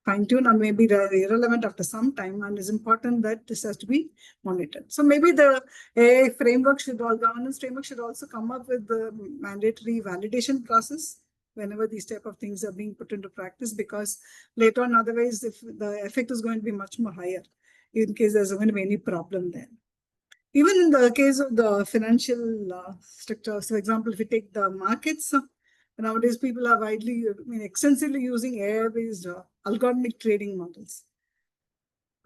S2: fine-tuned and maybe irrelevant after some time, and it's important that this has to be monitored. So maybe the AI framework governance framework should also come up with the mandatory validation process whenever these type of things are being put into practice, because later on, otherwise, if the effect is going to be much more higher in case there's going to be any problem there. Even in the case of the financial structure, so for example, if you take the markets, nowadays people are extensively using AI-based algorithmic trading models.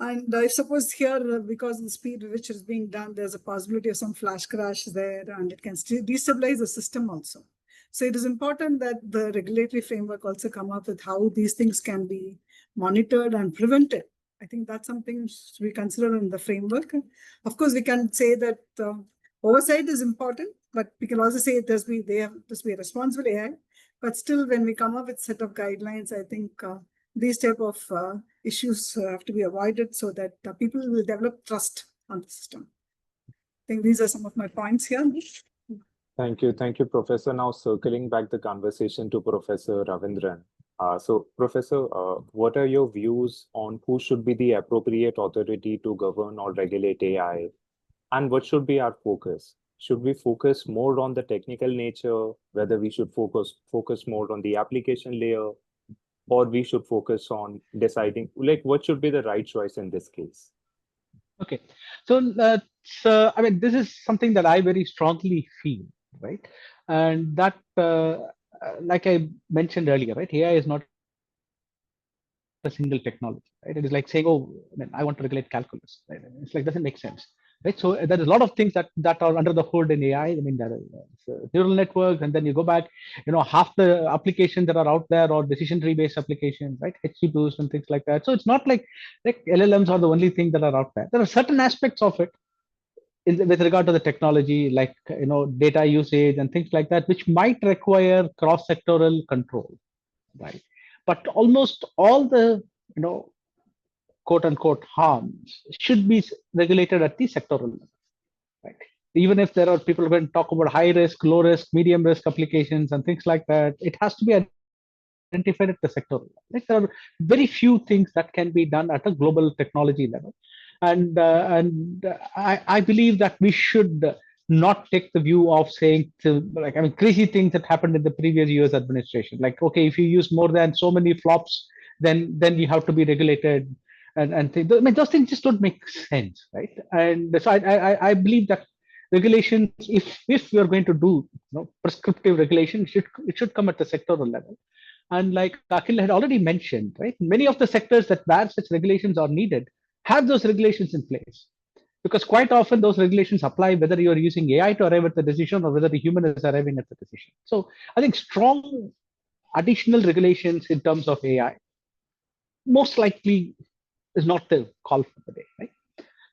S2: And I suppose here, because of the speed at which it's being done, there's a possibility of some flash crash there, and it can destabilize the system also. So it is important that the regulatory framework also come up with how these things can be monitored and prevented. I think that's something we consider in the framework. Of course, we can say that oversight is important, but we can also say they have to be responsible AI. But still, when we come up with a set of guidelines, I think these type of issues have to be avoided so that people will develop trust on the system. I think these are some of my points here.
S6: Thank you, Professor. Now circling back the conversation to Professor Ravindran. So, Professor, what are your views on who should be the appropriate authority to govern or regulate AI? And what should be our focus? Should we focus more on the technical nature, whether we should focus more on the application layer, or we should focus on deciding, like, what should be the right choice in this case?
S4: Okay, so I mean, this is something that I very strongly feel, right? And that, like I mentioned earlier, right? AI is not a single technology, right? It is like saying, oh, I mean, I want to regulate calculus, right? It's like, doesn't make sense. right? So there is a lot of things that are under the hood in AI. I mean, there are neural networks, and then you go back, half the applications that are out there are decision tree based applications, right? XGBoost and things like that. So it's not like LLMs are the only thing that are out there. There are certain aspects of it with regard to the technology, like data usage and things like that, which might require cross sectoral control, right? But almost all the quote unquote harms should be regulated at the sectoral level, right? Even if there are people who can talk about high risk, low risk, medium risk applications and things like that, it has to be identified at the sectoral level. Like, there are very few things that can be done at a global technology level, and I believe that we should not take the view of saying crazy things that happened in the previous US administration. Like, okay, if you use more than so many flops, then you have to be regulated, and things. I mean, those things just don't make sense, right? And so I believe that regulations, if we are going to do prescriptive regulation, it should come at the sectoral level. And like Akhil had already mentioned, right, many of the sectors that where such regulations are needed have those regulations in place. Because quite often those regulations apply whether you're using AI to arrive at the decision or whether the human is arriving at the decision. So I think strong additional regulations in terms of AI most likely is not the call for the day, right?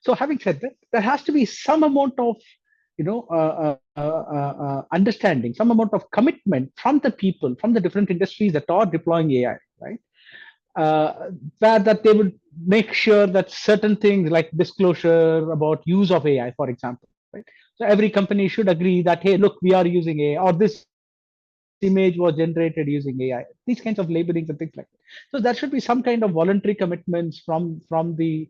S4: So having said that, there has to be some amount of understanding, some amount of commitment from the people, from the different industries that are deploying AI, right? That they would make sure that certain things like disclosure about use of AI, for example, right? So every company should agree that, hey, look, we are using AI, or this image was generated using AI. These kinds of labelings and things like that. So there should be some kind of voluntary commitments from the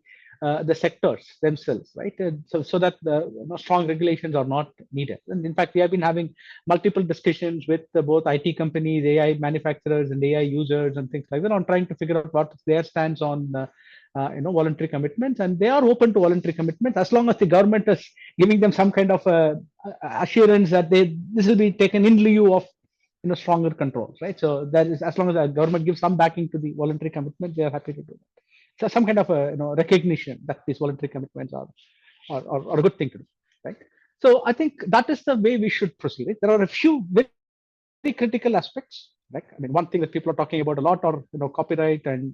S4: sectors themselves, right? And so that the strong regulations are not needed. And in fact, we have been having multiple discussions with both IT companies, AI manufacturers, and AI users, and things like that, on trying to figure out what their stance on voluntary commitments, and they are open to voluntary commitments as long as the government is giving them some kind of assurance that this will be taken in lieu of stronger controls, right? So that is, as long as the government gives some backing to the voluntary commitment, they are happy to do that. So some kind of a recognition that these voluntary commitments are a good thing to do, right? So I think that is the way we should proceed. Right? There are a few very critical aspects. Right? I mean, one thing that people are talking about a lot are copyright and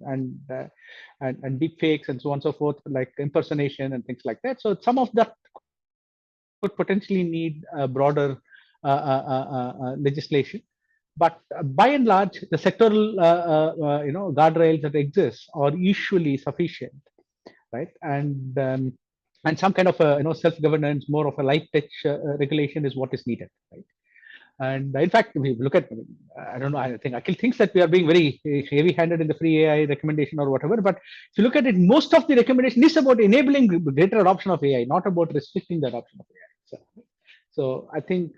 S4: deep fakes and so on and so forth, like impersonation and things like that. So some of that could potentially need a broader legislation. But by and large, the sectoral guardrails that exist are usually sufficient, right? And some kind of self-governance, more of a light touch regulation is what is needed, right? And in fact, if we look at, I don't know, I think Akhil thinks that we are being very heavy-handed in the free AI recommendation or whatever. But if you look at it, most of the recommendation is about enabling greater adoption of AI, not about restricting the adoption of AI. So I think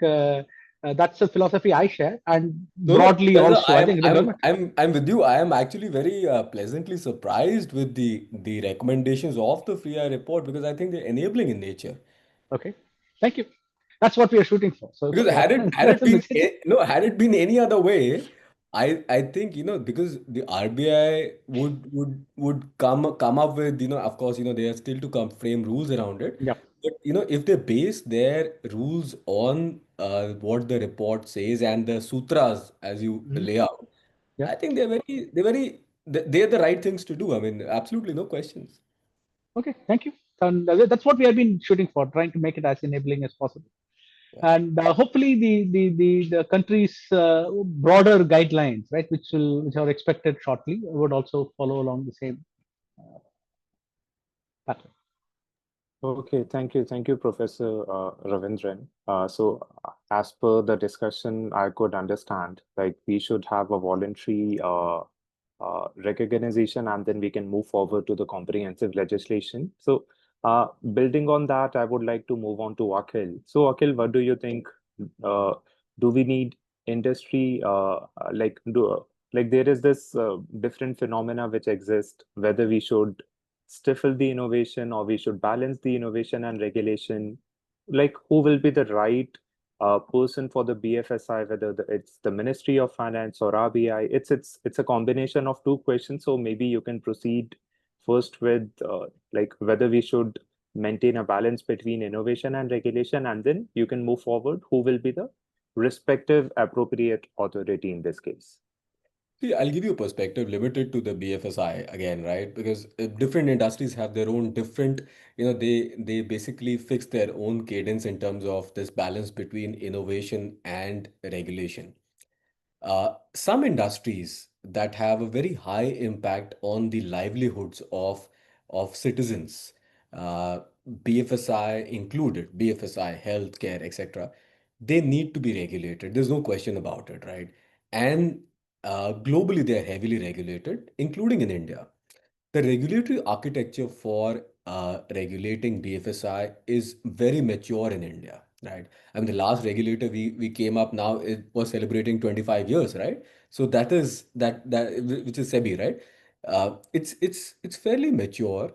S4: that's a philosophy I share, and broadly
S3: no,
S4: also, I think the government.
S3: I'm with you. I am actually very pleasantly surprised with the recommendations of the Free AI report, because I think they're enabling in nature.
S4: Okay, thank you. That's what we are shooting for. So
S3: Because had it been any other way, I think because the RBI would come up with of course they are still to come frame rules around it.
S4: Yeah.
S3: But if they base their rules on what the report says and the sutras as you lay out,
S4: Yeah.
S3: I think they're the right things to do. I mean, absolutely no questions.
S4: Okay, thank you. And that's what we have been shooting for, trying to make it as enabling as possible.
S3: Yeah.
S4: And hopefully the country's broader guidelines, right, which are expected shortly, would also follow along the same pattern.
S6: Okay, thank you, Professor Ravindran. So, as per the discussion, I could understand like we should have a voluntary recognition, and then we can move forward to the comprehensive legislation. So, building on that, I would like to move on to Akhil. So, Akhil, what do you think? Do we need industry? Like there is this different phenomena which exist, whether we should stifle the innovation or we should balance the innovation and regulation. Like, who will be the right person for the BFSI, whether it's the Ministry of Finance or RBI? It's a combination of two questions. So maybe you can proceed first with like whether we should maintain a balance between innovation and regulation, and then you can move forward. Who will be the respective appropriate authority in this case?
S3: See, I'll give you a perspective limited to the BFSI again, right? Because different industries have their own different, they basically fix their own cadence in terms of this balance between innovation and regulation. Some industries that have a very high impact on the livelihoods of citizens, uh, BFSI included, BFSI, healthcare, etc., they need to be regulated. There's no question about it, right? And globally, they are heavily regulated, including in India. The regulatory architecture for regulating BFSI is very mature in India, right? I mean, the last regulator we came up now, it was celebrating 25 years, right? So that is which is SEBI, right? It's fairly mature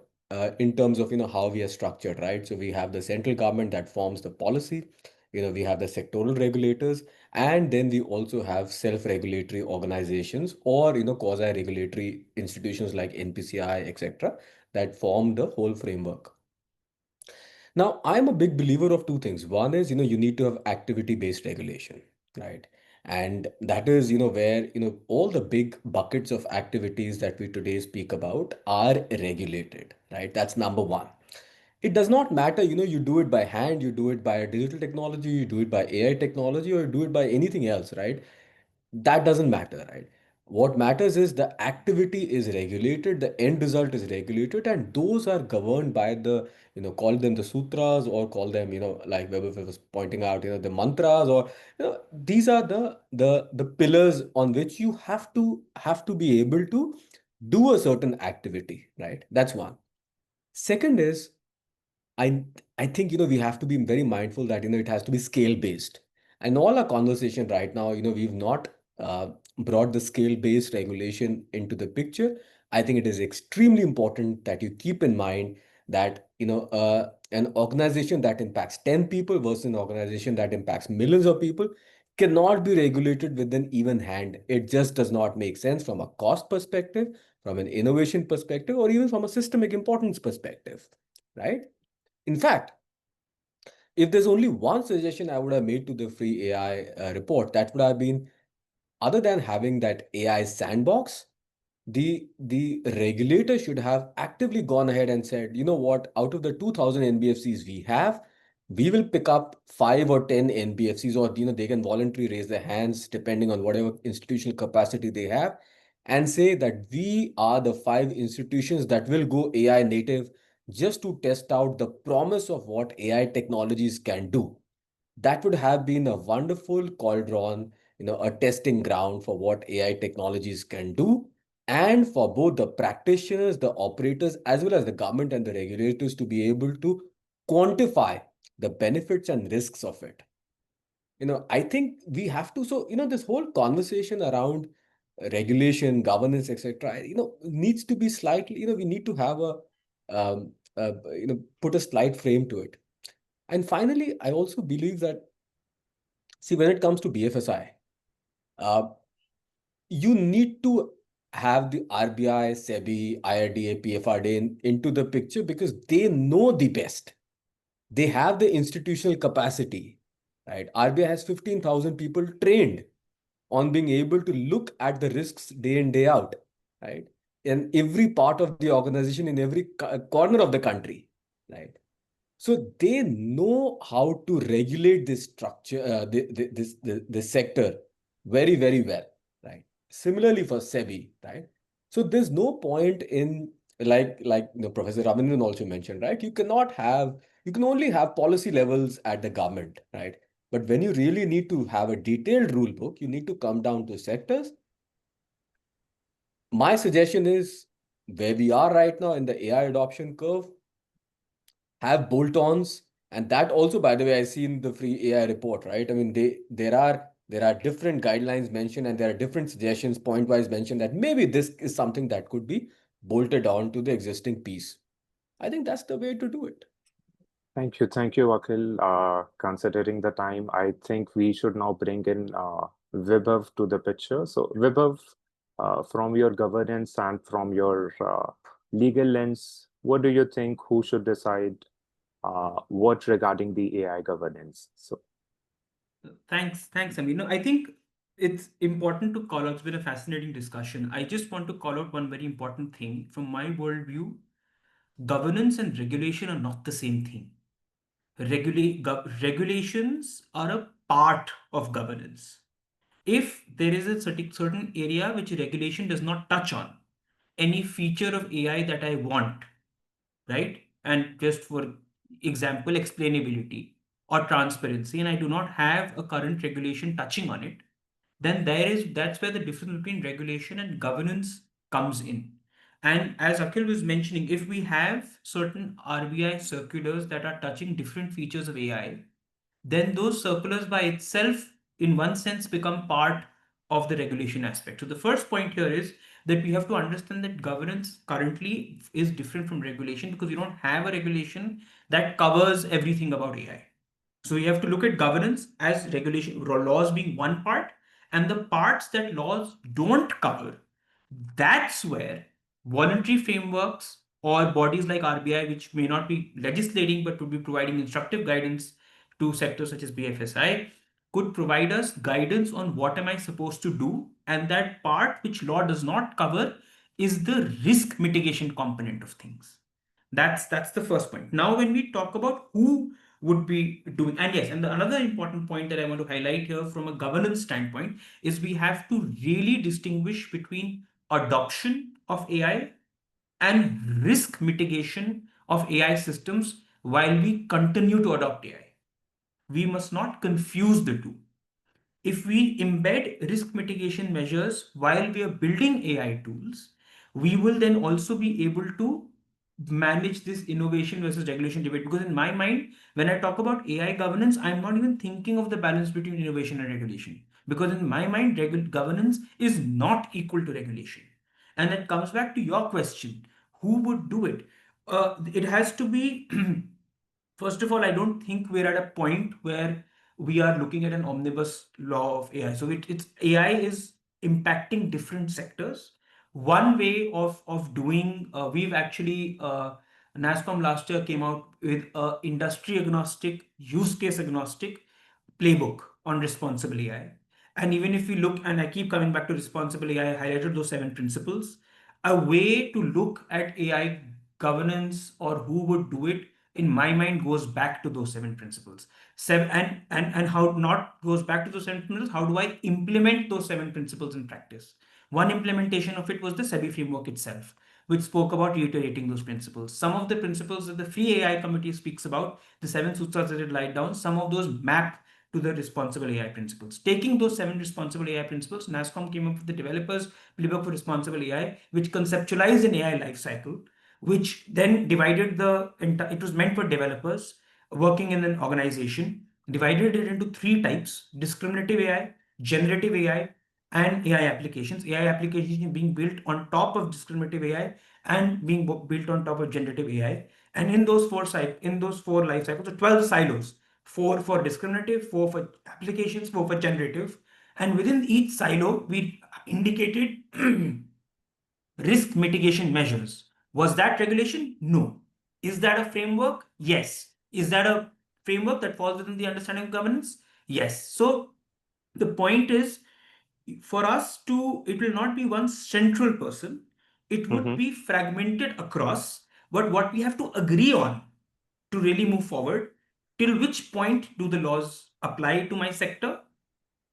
S3: in terms of how we are structured, right? So we have the central government that forms the policy. We have the sectoral regulators, and then we also have self-regulatory organizations or quasi-regulatory institutions like NPCI, etc., that form the whole framework. Now, I'm a big believer of two things. One is, you need to have activity-based regulation, right? And that is, where, all the big buckets of activities that we today speak about are regulated, right? That's number one. It does not matter, you do it by hand, you do it by digital technology, you do it by AI technology, or you do it by anything else, right? That doesn't matter, right? What matters is the activity is regulated, the end result is regulated, and those are governed by the, call them the sutras, or call them, like Vibhav was pointing out, the mantras, or these are the pillars on which you have to be able to do a certain activity, right? That's one. Second is, I I think we have to be very mindful that it has to be scale based. And all our conversation right now, we've not brought the scale based regulation into the picture. I think it is extremely important that you keep in mind that an organization that impacts 10 people versus an organization that impacts millions of people cannot be regulated with an even hand. It just does not make sense from a cost perspective, from an innovation perspective, or even from a systemic importance perspective, right? In fact, if there's only one suggestion I would have made to the free AI report, that would have been, other than having that AI sandbox, the regulator should have actively gone ahead and said, you know what, out of the 2000 NBFCs we have, we will pick up 5 or 10 NBFCs, or they can voluntarily raise their hands depending on whatever institutional capacity they have, and say that we are the 5 institutions that will go AI native, just to test out the promise of what AI technologies can do. That would have been a wonderful cauldron, a testing ground for what AI technologies can do, and for both the practitioners, the operators, as well as the government and the regulators to be able to quantify the benefits and risks of it. I think we have to, so, this whole conversation around regulation, governance, etc., needs to be slightly, we need to have put a slight frame to it. And finally, I also believe that, see, when it comes to BFSI, uh, you need to have the RBI, SEBI, IRDA, PFRDA into the picture, because they know the best. They have the institutional capacity, right? RBI has 15,000 people trained on being able to look at the risks day in, day out, right? In every part of the organization, in every corner of the country, right? So they know how to regulate this structure, this sector very, very well, right? Similarly for SEBI, right? So there's no point in, like Professor Ravindran also mentioned, right? You can only have policy levels at the government, right? But when you really need to have a detailed rule book, you need to come down to sectors. My suggestion is, where we are right now in the AI adoption curve, have bolt-ons. And that also, by the way, I see in the free AI report, right? I mean, there are different guidelines mentioned, and there are different suggestions point-wise mentioned, that maybe this is something that could be bolted on to the existing piece. I think that's the way to do it.
S6: Thank you, Akhil. Considering the time, I think we should now bring in Vibhav to the picture. So, Vibhav, from your governance and from your legal lens, what do you think? Who should decide what regarding the AI governance. So,
S5: Thanks, Sameer. No, I think it's important to call out. It's been a fascinating discussion. I just want to call out one very important thing from my worldview. Governance and regulation are not the same thing. Regulations are a part of governance. If there is a certain area which regulation does not touch on, any feature of AI that I want, right? And just for example, explainability or transparency, and I do not have a current regulation touching on it, then that's where the difference between regulation and governance comes in. And as Akhil was mentioning, if we have certain RBI circulars that are touching different features of AI, then those circulars by itself, in one sense, become part of the regulation aspect. So the first point here is that we have to understand that governance currently is different from regulation because we don't have a regulation that covers everything about AI. So we have to look at governance as regulation, laws being one part, and the parts that laws don't cover. That's where voluntary frameworks or bodies like RBI, which may not be legislating but would be providing instructive guidance to sectors such as BFSI, could provide us guidance on what am I supposed to do, and that part which law does not cover is the risk mitigation component of things. That's the first point. Now, when we talk about who would be doing, and yes, and another important point that I want to highlight here from a governance standpoint is we have to really distinguish between adoption of AI and risk mitigation of AI systems while we continue to adopt AI. We must not confuse the two. If we embed risk mitigation measures while we are building AI tools, we will then also be able to manage this innovation versus regulation debate. Because in my mind, when I talk about AI governance, I'm not even thinking of the balance between innovation and regulation. Because in my mind, governance is not equal to regulation. And that comes back to your question, who would do it? It has to be, first of all, I don't think we're at a point where we are looking at an omnibus law of AI. So it's AI is impacting different sectors. One way of doing, we've actually, NASCOM last year came out with a industry agnostic, use case agnostic playbook on responsible AI. And even if we look, and I keep coming back to responsible AI, I highlighted those 7 principles. A way to look at AI governance or who would do it, in my mind, goes back to those 7 principles. And how not goes back to those 7 principles, how do I implement those 7 principles in practice? One implementation of it was the SEBI framework itself, which spoke about reiterating those principles. Some of the principles that the Free AI Committee speaks about, the 7 sutras that it laid down, some of those map to the responsible AI principles. Taking those 7 responsible AI principles, NASCOM came up with the developers playbook for responsible AI, which conceptualized an AI lifecycle, which then divided it was meant for developers working in an organization, divided it into 3 types: discriminative AI, generative AI, and AI applications. AI applications being built on top of discriminative AI and being built on top of generative AI. And in those 4 life cycles, so 12 silos, 4 for discriminative, 4 for applications, 4 for generative. And within each silo, we indicated risk mitigation measures. Was that regulation? No. Is that a framework? Yes. Is that a framework that falls within the understanding of governance? Yes. So the point is, for us to, it will not be one central person. It would be fragmented across, but what we have to agree on to really move forward, till which point do the laws apply to my sector?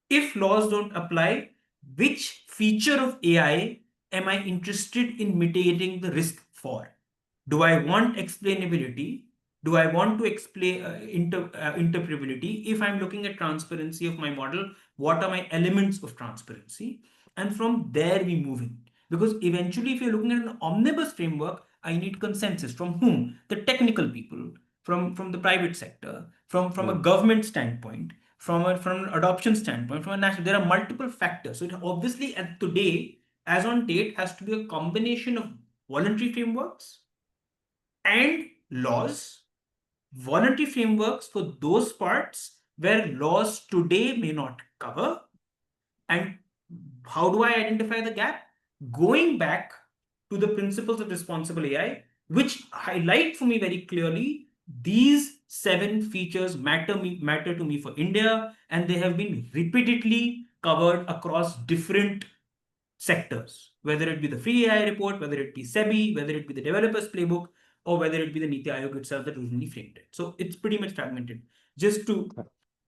S5: If laws don't apply, which feature of AI am I interested in mitigating the risk for? Do I want explainability? Do I want to explain interpretability? If I'm looking at transparency of my model, what are my elements of transparency? And from there we move in. Because eventually, if you're looking at an omnibus framework, I need consensus from whom? The technical people, from the private sector, from a government standpoint, from an adoption standpoint, from a national. There are multiple factors. So it obviously, at today, as on date, has to be a combination of voluntary frameworks and laws. Voluntary frameworks for those parts where laws today may not cover. And how do I identify the gap? Going back to the principles of responsible AI, which highlight for me very clearly these 7 features matter to me for India, and they have been repeatedly covered across different sectors, whether it be the free AI report, whether it be SEBI, whether it be the developers playbook, or whether it be the Niti Aayog itself that originally framed it. So it's pretty much fragmented. Just to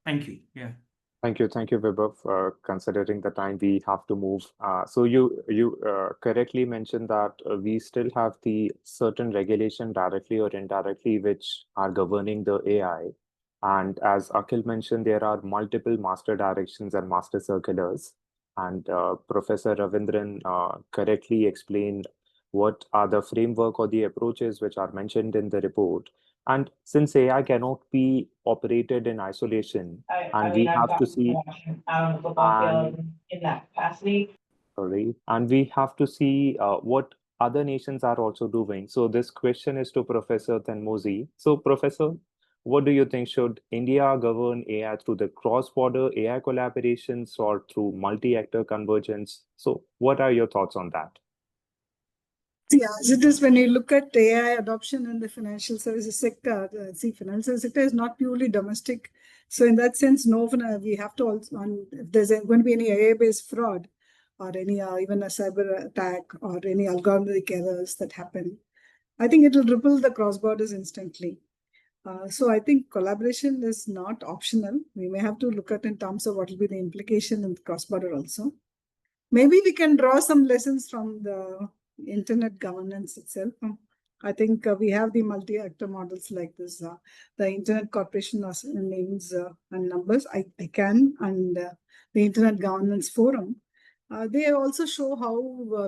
S5: thank you. Yeah.
S6: Thank you, Vibhav. Considering the time, we have to move. So you correctly mentioned that we still have the certain regulation directly or indirectly which are governing the AI. And as Akhil mentioned, there are multiple master directions and master circulars. And Professor Ravindran correctly explained what are the framework or the approaches which are mentioned in the report. And since AI cannot be operated in isolation, and we have to see and
S7: in that capacity.
S6: sorry, and we have to see what other nations are also doing. So this question is to Professor Thenmozhi. So Professor, what do you think? Should India govern AI through the cross-border AI collaborations or through multi-actor convergence? So what are your thoughts on that?
S2: See, as it is, when you look at AI adoption in the financial services sector, financial sector is not purely domestic. So in that sense, we have to also, if there's going to be any AI-based fraud or any even a cyber attack or any algorithmic errors that happen, I think it will ripple the cross borders instantly. So I think collaboration is not optional. We may have to look at in terms of what will be the implication in the cross border also. Maybe we can draw some lessons from the internet governance itself. I think we have the multi-actor models like this. The Internet Corporation names and numbers, ICANN, and the Internet Governance Forum. They also show how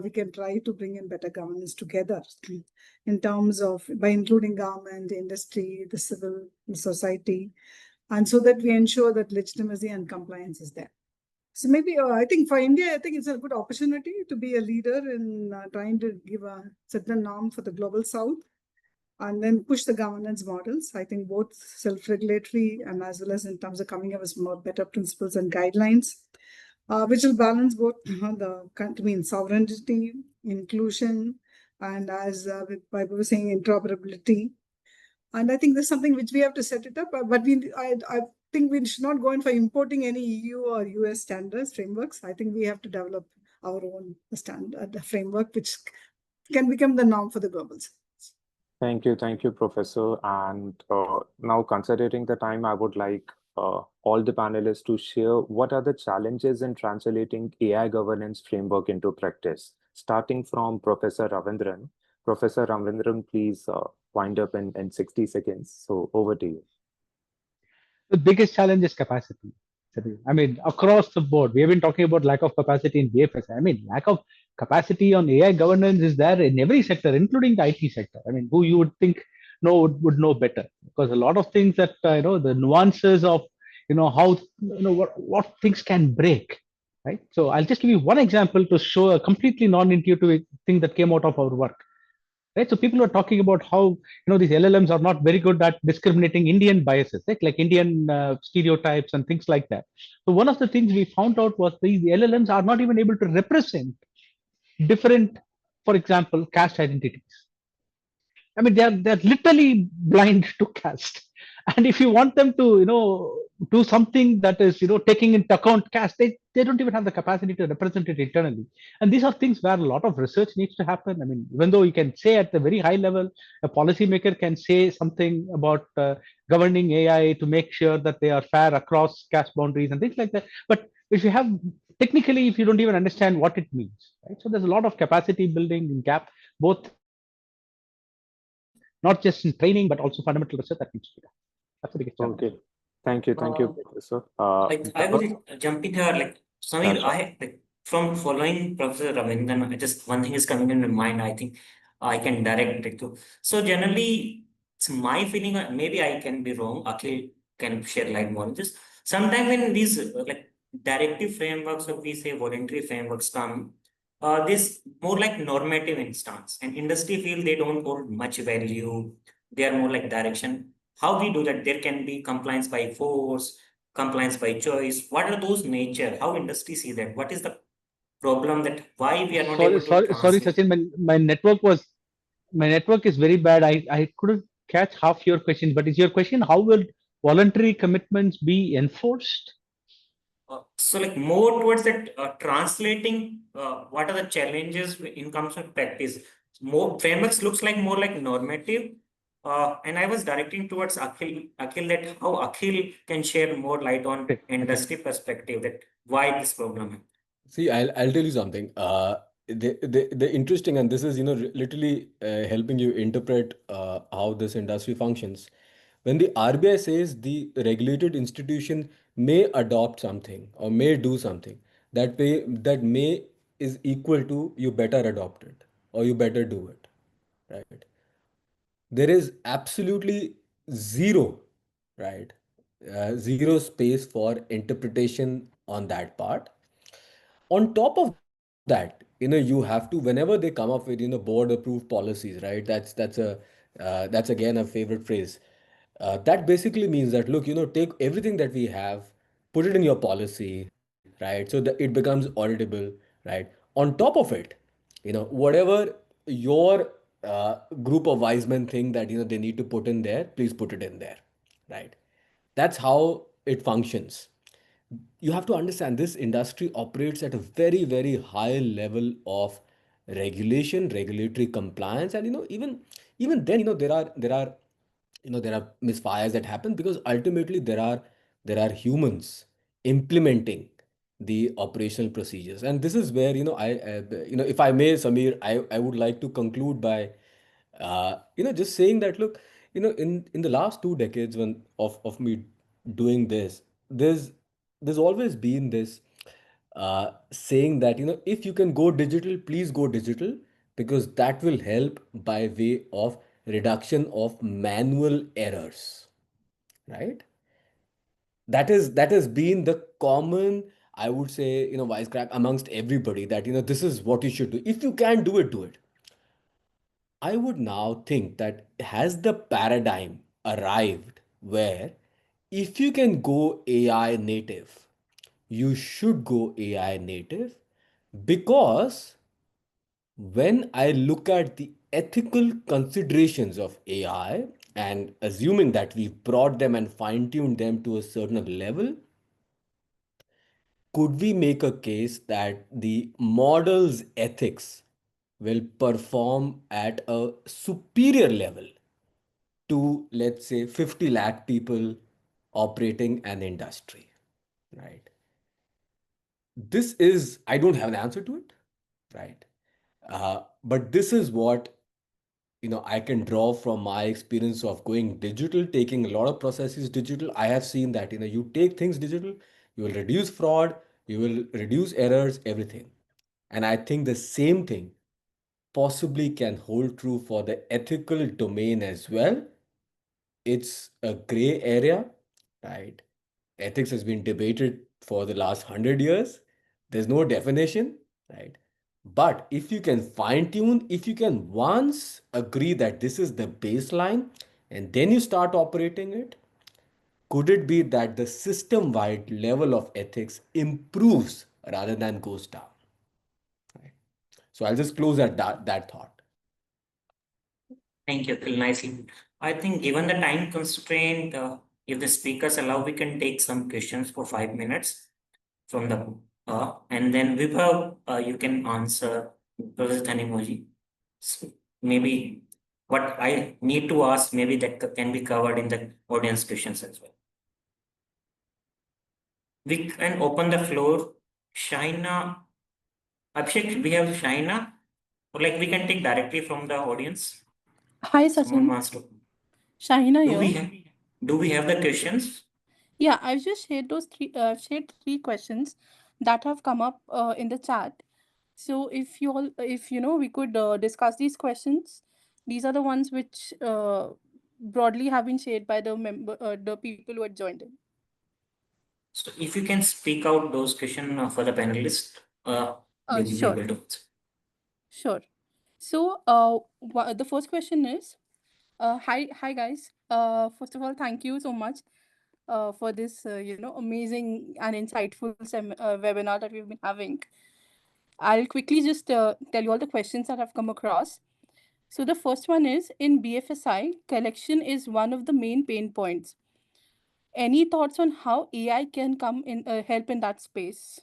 S2: we can try to bring in better governance together in terms of by including government, industry, the civil society, and so that we ensure that legitimacy and compliance is there. So maybe I think for India, I think it's a good opportunity to be a leader in trying to give a certain norm for the global south and then push the governance models. I think both self-regulatory and as well as in terms of coming up with more better principles and guidelines, which will balance both sovereignty, inclusion, and as Vibhav was saying, interoperability. And I think this is something which we have to set it up. But I think we should not go in for importing any EU or US standards, frameworks. I think we have to develop our own standard framework, which can become the norm for the global south.
S6: Thank you, Professor. And now, considering the time, I would like all the panelists to share what are the challenges in translating AI governance framework into practice, starting from Professor Ravindran. Professor Ravindran, please wind up in 60 seconds. So over to you.
S4: The biggest challenge is capacity. I mean, across the board, we have been talking about lack of capacity in BFSI. I mean, lack of capacity on AI governance is there in every sector, including the IT sector. I mean, who you would think would know better, because a lot of things that the nuances of how what things can break, right? So I'll just give you one example to show a completely non-intuitive thing that came out of our work. Right, so people are talking about how these LLMs are not very good at discriminating Indian biases, right? Like Indian stereotypes and things like that. So one of the things we found out was these LLMs are not even able to represent different, for example, caste identities. I mean, they're literally blind to caste. And if you want them to do something that is taking into account caste, they don't even have the capacity to represent it internally. And these are things where a lot of research needs to happen. I mean, even though you can say at the very high level, a policymaker can say something about governing AI to make sure that they are fair across caste boundaries and things like that. But if you have technically, if you don't even understand what it means, right? So there's a lot of capacity building in gap, both not just in training, but also fundamental research that needs to be done. That's the biggest challenge.
S6: Okay. Thank you, Professor.
S1: I will jump in here, like Sameer,
S6: sure.
S1: From following Professor Ravindran, just one thing is coming in my mind. I think I can direct it to. So generally, it's my feeling. Maybe I can be wrong. Akhil can share light more on this. Sometimes when these like directive frameworks or we say voluntary frameworks come, this more like normative instance, and industry feel they don't hold much value. They are more like direction. How we do that? There can be compliance by force, compliance by choice. What are those nature? How industry see that? What is the problem that why we are not able to
S4: Sorry,
S1: translate?
S4: Sachin. My network is very bad. I couldn't catch half your question, but is your question how will voluntary commitments be enforced?
S1: So like more towards that translating what are the challenges in comes with practice. More frameworks looks like more like normative. And I was directing towards Akhil that how Akhil can share more light on
S4: Okay.
S1: industry perspective that why this problem.
S3: See, I'll tell you something. The interesting, and this is, literally helping you interpret how this industry functions. When the RBI says the regulated institution may adopt something or may do something, that may is equal to you better adopt it or you better do it, right? There is absolutely zero, right? Zero space for interpretation on that part. On top of that, you have to, whenever they come up with board approved policies, right? That's again a favorite phrase. That basically means that, look, take everything that we have, put it in your policy, right? So that it becomes auditable, right? On top of it, whatever your group of wise men think that they need to put in there, please put it in there, right? That's how it functions. You have to understand this industry operates at a very, very high level of regulation, regulatory compliance, and even then, there are misfires that happen because ultimately there are humans implementing the operational procedures. And this is where, if I may, Sameer, I would like to conclude by just saying that, look, in the last 2 decades of me doing this, there's always been this saying that, if you can go digital, please go digital, because that will help by way of reduction of manual errors, right? That has been the common, I would say, wisecrack amongst everybody, that this is what you should do. If you can do it, do it. I would now think that has the paradigm arrived where if you can go AI native, you should go AI native, because when I look at the ethical considerations of AI, and assuming that we've brought them and fine-tuned them to a certain level, could we make a case that the model's ethics will perform at a superior level to, let's say, 50 lakh people operating an industry, right? This is, I don't have an answer to it, right? But this is what I can draw from my experience of going digital, taking a lot of processes digital. I have seen that you take things digital, you will reduce fraud, you will reduce errors, everything. And I think the same thing possibly can hold true for the ethical domain as well. It's a gray area, right? Ethics has been debated for the last 100 years. There's no definition, right? But if you can fine tune, if you can once agree that this is the baseline and then you start operating it, could it be that the system wide level of ethics improves rather than goes down? Right? So I'll just close at that thought.
S1: Thank you, Akhil. Nicely. I think given the time constraint, if the speakers allow, we can take some questions for 5 minutes from the and then Vibhav, you can answer Professor Thenmozhi. So maybe what I need to ask, maybe that can be covered in the audience questions as well. We can open the floor. Shaina, Abhishek, we have Shaina, or like we can take directly from the audience.
S7: Hi,
S1: Someone
S7: Sachin.
S1: wants to.
S7: Shahina
S1: Do we
S7: here.
S1: have, do we have the questions?
S7: Yeah, I've just shared three questions that have come up in the chat. So if we could discuss these questions. These are the ones which broadly have been shared by the people who had joined in.
S1: So if you can speak out those questions for the panelists, we will be
S7: Sure,
S1: able to.
S7: sure. So the first question is, hi guys. First of all, thank you so much for this amazing and insightful webinar that we've been having. I'll quickly just tell you all the questions that I've come across. So the first one is, in BFSI, collection is one of the main pain points. Any thoughts on how AI can come in help in that space?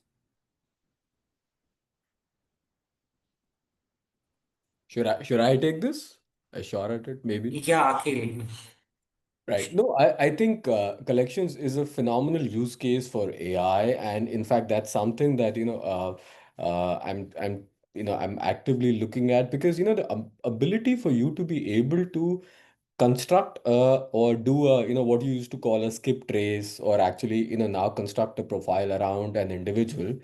S3: Should I take this? A shot at it, maybe?
S1: Yeah, Akhil.
S3: Right. No, I think collections is a phenomenal use case for AI, and in fact, that's something that I'm actively looking at, because the ability for you to be able to construct or do what you used to call a skip trace, or actually now construct a profile around an individual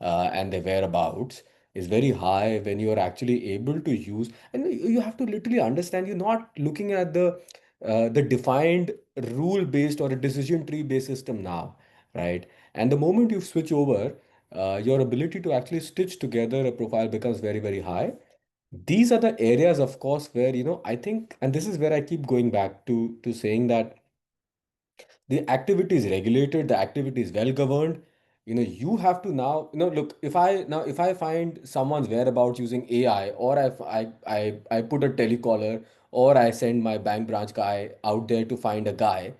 S3: and their whereabouts, is very high when you are actually able to use. And you have to literally understand, you're not looking at the defined rule based or a decision tree based system now, right? And the moment you switch over, your ability to actually stitch together a profile becomes very, very high. These are the areas, of course, where I think, and this is where I keep going back to saying that the activity is regulated, the activity is well governed. You have to now, look, if I find someone's whereabouts using AI, or I put a telecaller, or I send my bank branch guy out there to find a guy,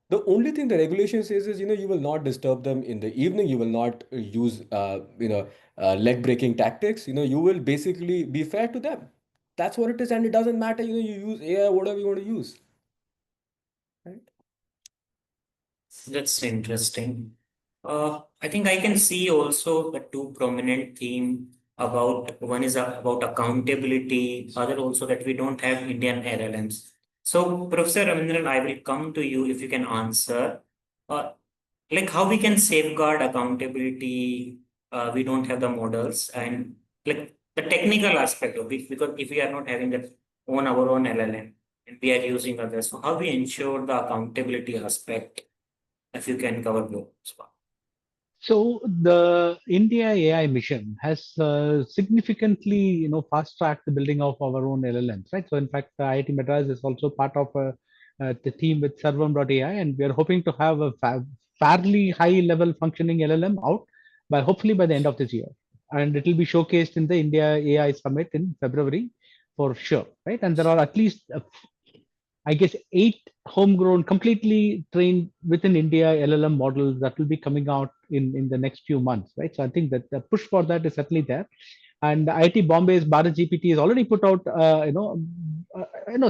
S3: the only thing the regulation says is, you will not disturb them in the evening. You will not use, leg breaking tactics. You will basically be fair to them. That's what it is. And it doesn't matter, you use AI, whatever you want to use. Right?
S1: That's interesting. I think I can see also the two prominent theme about, one is about accountability, other also that we don't have Indian LLMs. So, Professor Ravindran, I will come to you if you can answer. Like how we can safeguard accountability, we don't have the models, and like the technical aspect of it, because if we are not having that on our own LLM and we are using others, so how we ensure the accountability aspect, if you can cover those one.
S4: So the India AI mission has significantly, fast-tracked the building of our own LLMs, right? So in fact, IIT Madras is also part of the team with Servam.ai, and we are hoping to have a fairly high-level functioning LLM out by hopefully by the end of this year, and it will be showcased in the India AI Summit in February for sure, right? And there are at least I guess 8 homegrown, completely trained within India LLM models that will be coming out in the next few months, right? So I think that the push for that is certainly there. And IIT Bombay's Bharat GPT has already put out,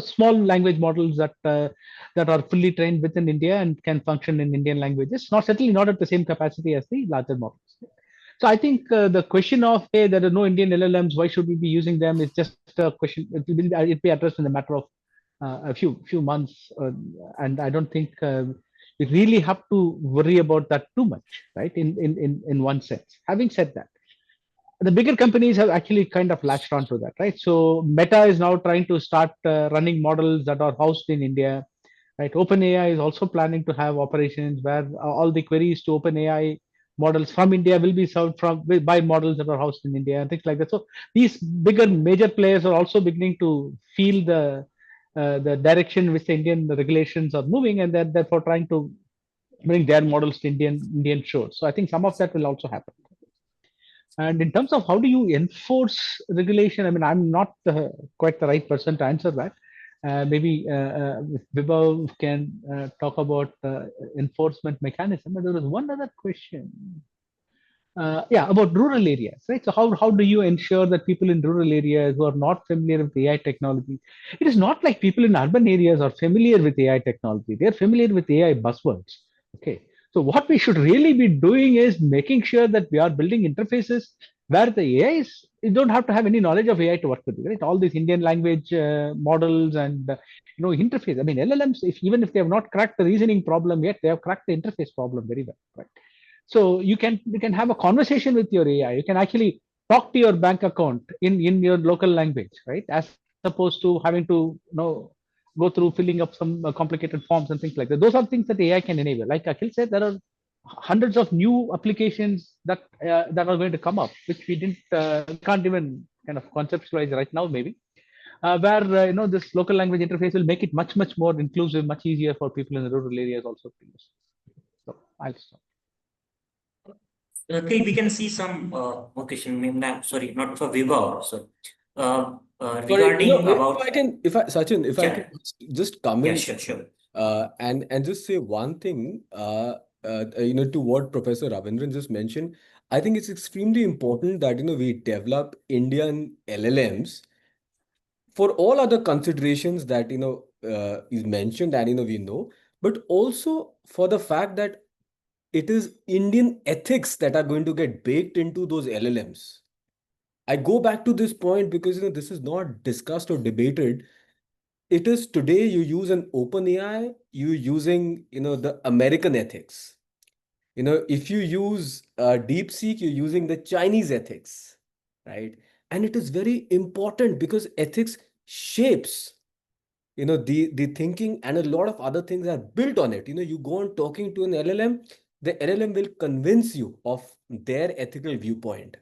S4: small language models that are fully trained within India and can function in Indian languages. Certainly not at the same capacity as the larger models. So I think the question of, hey, there are no Indian LLMs, why should we be using them, is just a question. It will be addressed in a matter of a few months, and I don't think we really have to worry about that too much, right? In one sense. Having said that, the bigger companies have actually kind of latched onto that, right? So Meta is now trying to start running models that are housed in India, right? OpenAI is also planning to have operations where all the queries to OpenAI models from India will be served by models that are housed in India and things like that. So these bigger major players are also beginning to feel the direction which the Indian regulations are moving, and they're therefore trying to bring their models to Indian shores. So I think some of that will also happen. And in terms of how do you enforce regulation, I mean, I'm not quite the right person to answer that. Maybe Vibhav can talk about enforcement mechanism. But there was one other question. About rural areas, right? So how do you ensure that people in rural areas who are not familiar with AI technology, it is not like people in urban areas are familiar with AI technology. They're familiar with AI buzzwords. Okay. So what we should really be doing is making sure that we are building interfaces where the AI is, you don't have to have any knowledge of AI to work with it, right? All these Indian language models and interface. I mean, LLMs, even if they have not cracked the reasoning problem yet, they have cracked the interface problem very well, right? So you can have a conversation with your AI. You can actually talk to your bank account in your local language, right? As opposed to having to go through filling up some complicated forms and things like that. Those are things that AI can enable. Like Akhil said, there are hundreds of new applications that are going to come up, which we can't even kind of conceptualize right now, maybe. Where this local language interface will make it much more inclusive, much easier for people in the rural areas also to use. So I'll stop.
S1: Okay, we can see some question. Sorry, not for Vibhav. So,
S3: Sorry,
S1: regarding about
S3: Sachin, if I
S1: yeah,
S3: can just come
S1: yeah,
S3: in
S1: sure.
S3: and just say one thing, to what Professor Ravindran just mentioned. I think it's extremely important that we develop Indian LLMs for all other considerations that is mentioned, and we know, but also for the fact that it is Indian ethics that are going to get baked into those LLMs. I go back to this point because this is not discussed or debated. It is today you use an open AI, you're using the American ethics. If you use DeepSeek, you're using the Chinese ethics, right? And it is very important because ethics shapes the thinking, and a lot of other things are built on it. You go on talking to an LLM, the LLM will convince you of their ethical viewpoint.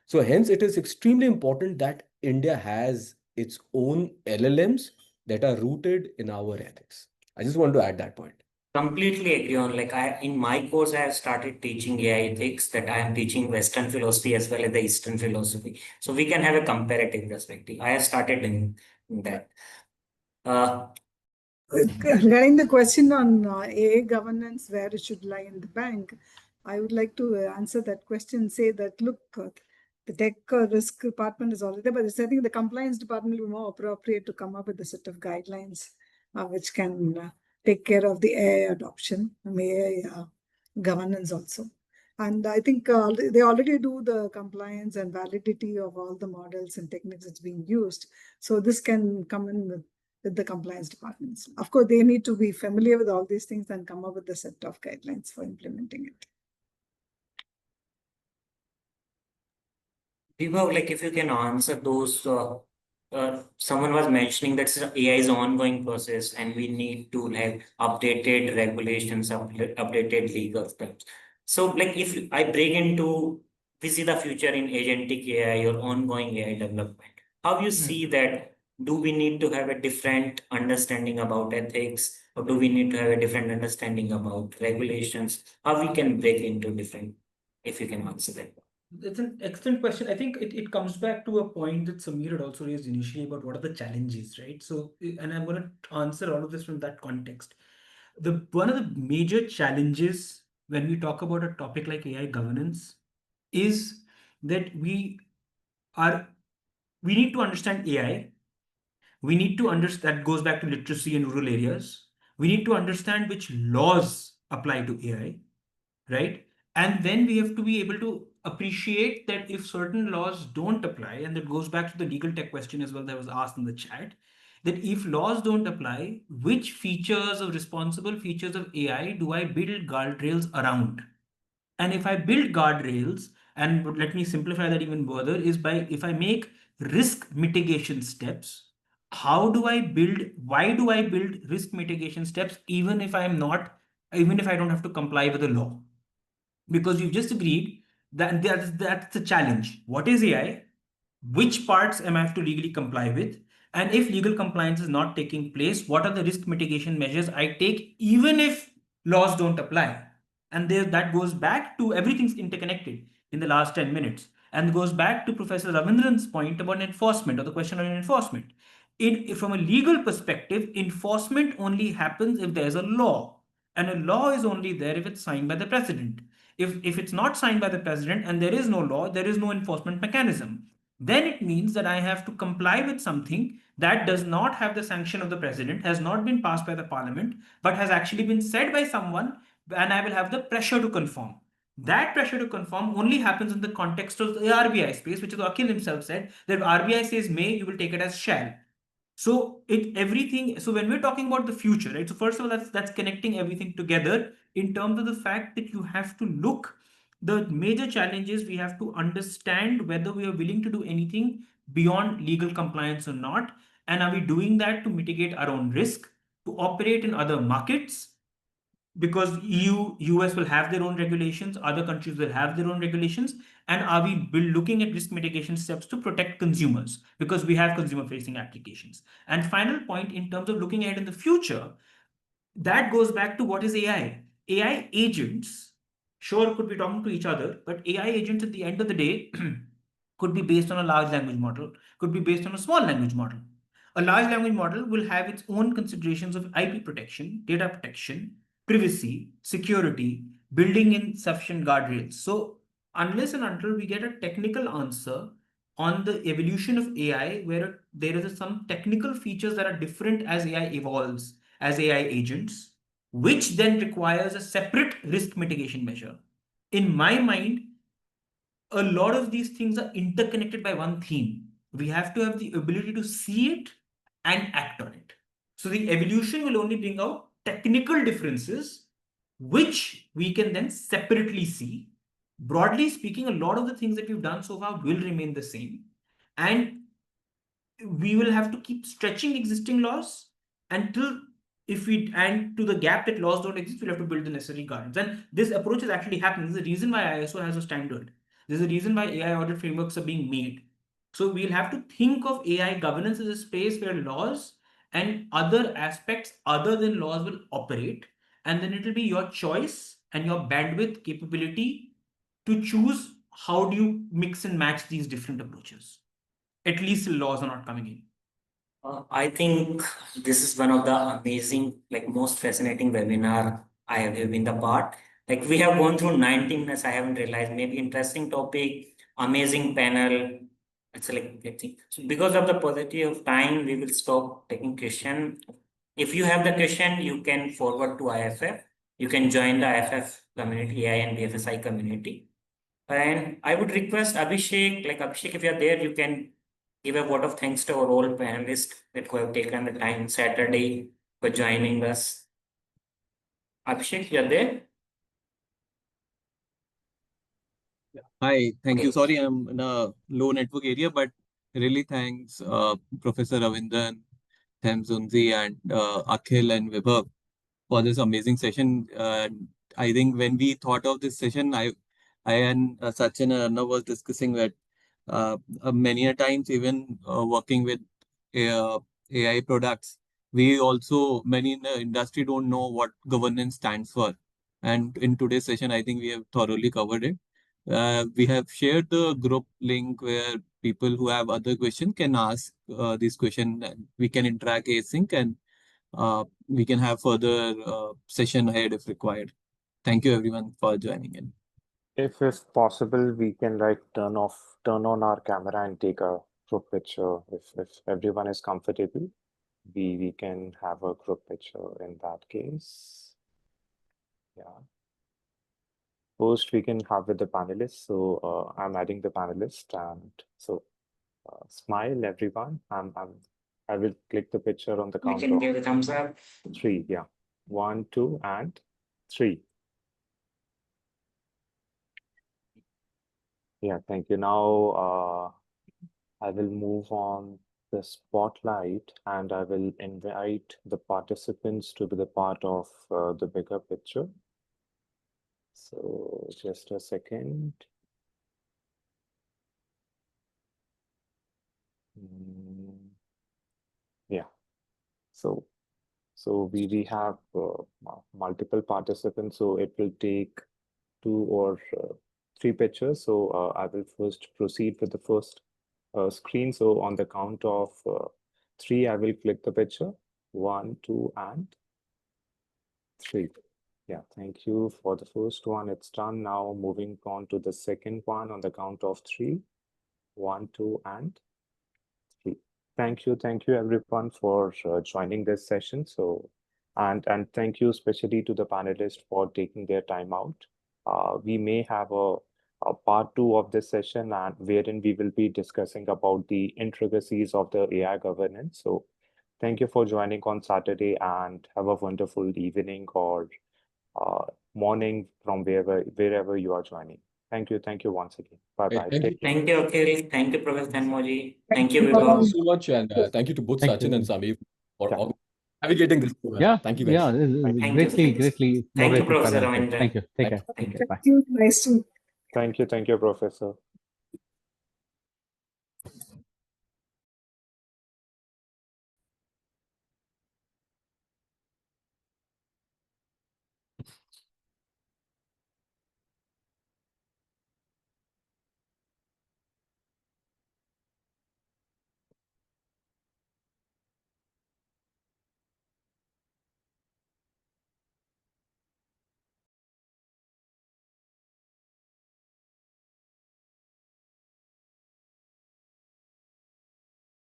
S3: So hence it is extremely important that India has its own LLMs that are rooted in our ethics. I just want to add that point.
S1: Completely agree on, like, in my course I have started teaching AI ethics, that I am teaching Western philosophy as well as the Eastern philosophy. So we can have a comparative perspective. I have started doing that.
S2: Regarding the question on AI governance, where it should lie in the bank, I would like to answer that question, say that, look, the tech risk department is already there, but I think the compliance department will be more appropriate to come up with a set of guidelines which can take care of the AI adoption and AI governance also. And I think they already do the compliance and validity of all the models and techniques that's being used. So this can come in with the compliance departments. Of course, they need to be familiar with all these things and come up with a set of guidelines for implementing it.
S1: Vibhav, like, if you can answer those, someone was mentioning that AI is an ongoing process and we need to have updated regulations, updated legal steps. So, like, if I break into, we see the future in agentic AI or ongoing AI development. How you see that? Do we need to have a different understanding about ethics, or do we need to have a different understanding about regulations? How we can break into different, if you can answer that.
S5: That's an excellent question. I think it comes back to a point that Sameer had also raised initially about what are the challenges, right? So, and I'm going to answer all of this from that context. One of the major challenges when we talk about a topic like AI governance is that we need to understand AI. We need to understand, that goes back to literacy in rural areas. We need to understand which laws apply to AI, right? And then we have to be able to appreciate that if certain laws don't apply, and that goes back to the legal tech question as well that was asked in the chat, that if laws don't apply, which features of responsible features of AI do I build guardrails around? And if I build guardrails, and let me simplify that even further, is by if I make risk mitigation steps, how do I build, why do I build risk mitigation steps even if even if I don't have to comply with the law? Because you've just agreed that that's the challenge. What is AI? Which parts am I have to legally comply with? And if legal compliance is not taking place, what are the risk mitigation measures I take even if laws don't apply? And that goes back to everything's interconnected in the last 10 minutes. And goes back to Professor Ravindran's point about enforcement, or the question on enforcement. From a legal perspective, enforcement only happens if there's a law. And a law is only there if it's signed by the president. If it's not signed by the president and there is no law, there is no enforcement mechanism. Then it means that I have to comply with something that does not have the sanction of the president, has not been passed by the parliament, but has actually been said by someone, and I will have the pressure to conform. That pressure to conform only happens in the context of the RBI space, which is what Akhil himself said, that if RBI says may, you will take it as shall. So so when we're talking about the future, right? So first of all, that's connecting everything together in terms of the fact that you have to look. The major challenge is we have to understand whether we are willing to do anything beyond legal compliance or not. And are we doing that to mitigate our own risk, to operate in other markets? Because US will have their own regulations, other countries will have their own regulations. And are we looking at risk mitigation steps to protect consumers? Because we have consumer facing applications. And final point, in terms of looking ahead in the future, that goes back to what is AI? AI agents, sure, could be talking to each other, but AI agents at the end of the day could be based on a large language model, could be based on a small language model. A large language model will have its own considerations of IP protection, data protection, privacy, security, building in sufficient guardrails. So unless and until we get a technical answer on the evolution of AI, where there is some technical features that are different as AI evolves, as AI agents, which then requires a separate risk mitigation measure. In my mind, a lot of these things are interconnected by one theme. We have to have the ability to see it and act on it. So the evolution will only bring out technical differences, which we can then separately see. Broadly speaking, a lot of the things that we've done so far will remain the same. And we will have to keep stretching existing laws until and to the gap that laws don't exist, we'll have to build the necessary guardrails. And this approach is actually happening. There's a reason why ISO has a standard. There's a reason why AI audit frameworks are being made. So we'll have to think of AI governance as a space where laws and other aspects other than laws will operate. And then it will be your choice and your bandwidth capability to choose how do you mix and match these different approaches. At least the laws are not coming in.
S1: I think this is one of the amazing, like most fascinating webinar I have been the part. Like we have gone through 19 minutes, I haven't realized. Maybe interesting topic, amazing panel. It's like, I think. So because of the paucity of time, we will stop taking question. If you have the question, you can forward to IFF. You can join the IFF community, AI and BFSI community. And I would request Abhishek, if you're there, you can give a vote of thanks to our all panelists that who have taken the time Saturday for joining us. Abhishek, you're there?
S8: Hi, thank you.
S1: Okay.
S8: Sorry, I'm in a low network area, but really thanks, Professor Ravindran, Thenmozhi, and Akhil and Vibhav for this amazing session. I think when we thought of this session, I and Sachin and Anand was discussing that many a times, even working with AI products, we also, many in the industry don't know what governance stands for. And in today's session, I think we have thoroughly covered it. We have shared the group link where people who have other questions can ask this question. We can interact async and we can have further session ahead if required. Thank you everyone for joining in.
S6: If possible, we can like turn on our camera and take a group picture. If everyone is comfortable, we can have a group picture in that case. Yeah. First, we can have with the panelists. So I'm adding the panelist, and so smile, everyone. I will click the picture on the count
S1: You can give a thumbs up.
S6: 3. Yeah, 1, 2, and 3. Yeah, thank you. Now I will move on the spotlight, and I will invite the participants to be the part of the bigger picture. So just a second. Yeah. So we have multiple participants, so it will take 2 or 3 pictures. So I will first proceed with the first screen. So on the count of 3, I will click the picture. 1, 2, and 3. Yeah, thank you for the first one. It's done. Now moving on to the second one on the count of 3. 1, 2, and 3. Thank you everyone for joining this session. So and thank you especially to the panelists for taking their time out. We may have a part 2 of this session, and wherein we will be discussing about the intricacies of the AI governance. So thank you for joining on Saturday, and have a wonderful evening or morning from wherever you are joining. Thank you once again. Bye-bye.
S3: Thank you.
S1: Thank you, Akhil. Thank you, Professor Thenmozhi. Thank you,
S3: Thank you
S1: Vibhav.
S3: so much, and thank you to both
S4: Thank
S3: Sachin
S4: you.
S3: and Sameer for
S6: Yeah.
S3: navigating this program.
S4: Yeah,
S3: Thank you guys.
S4: yeah, greatly
S1: Thank you,
S4: moderated
S1: Professor
S4: panel.
S1: Ravindran.
S4: Thank you. Take care.
S1: Thank you.
S4: Take care. Bye.
S2: Nice to
S6: Thank you, Professor.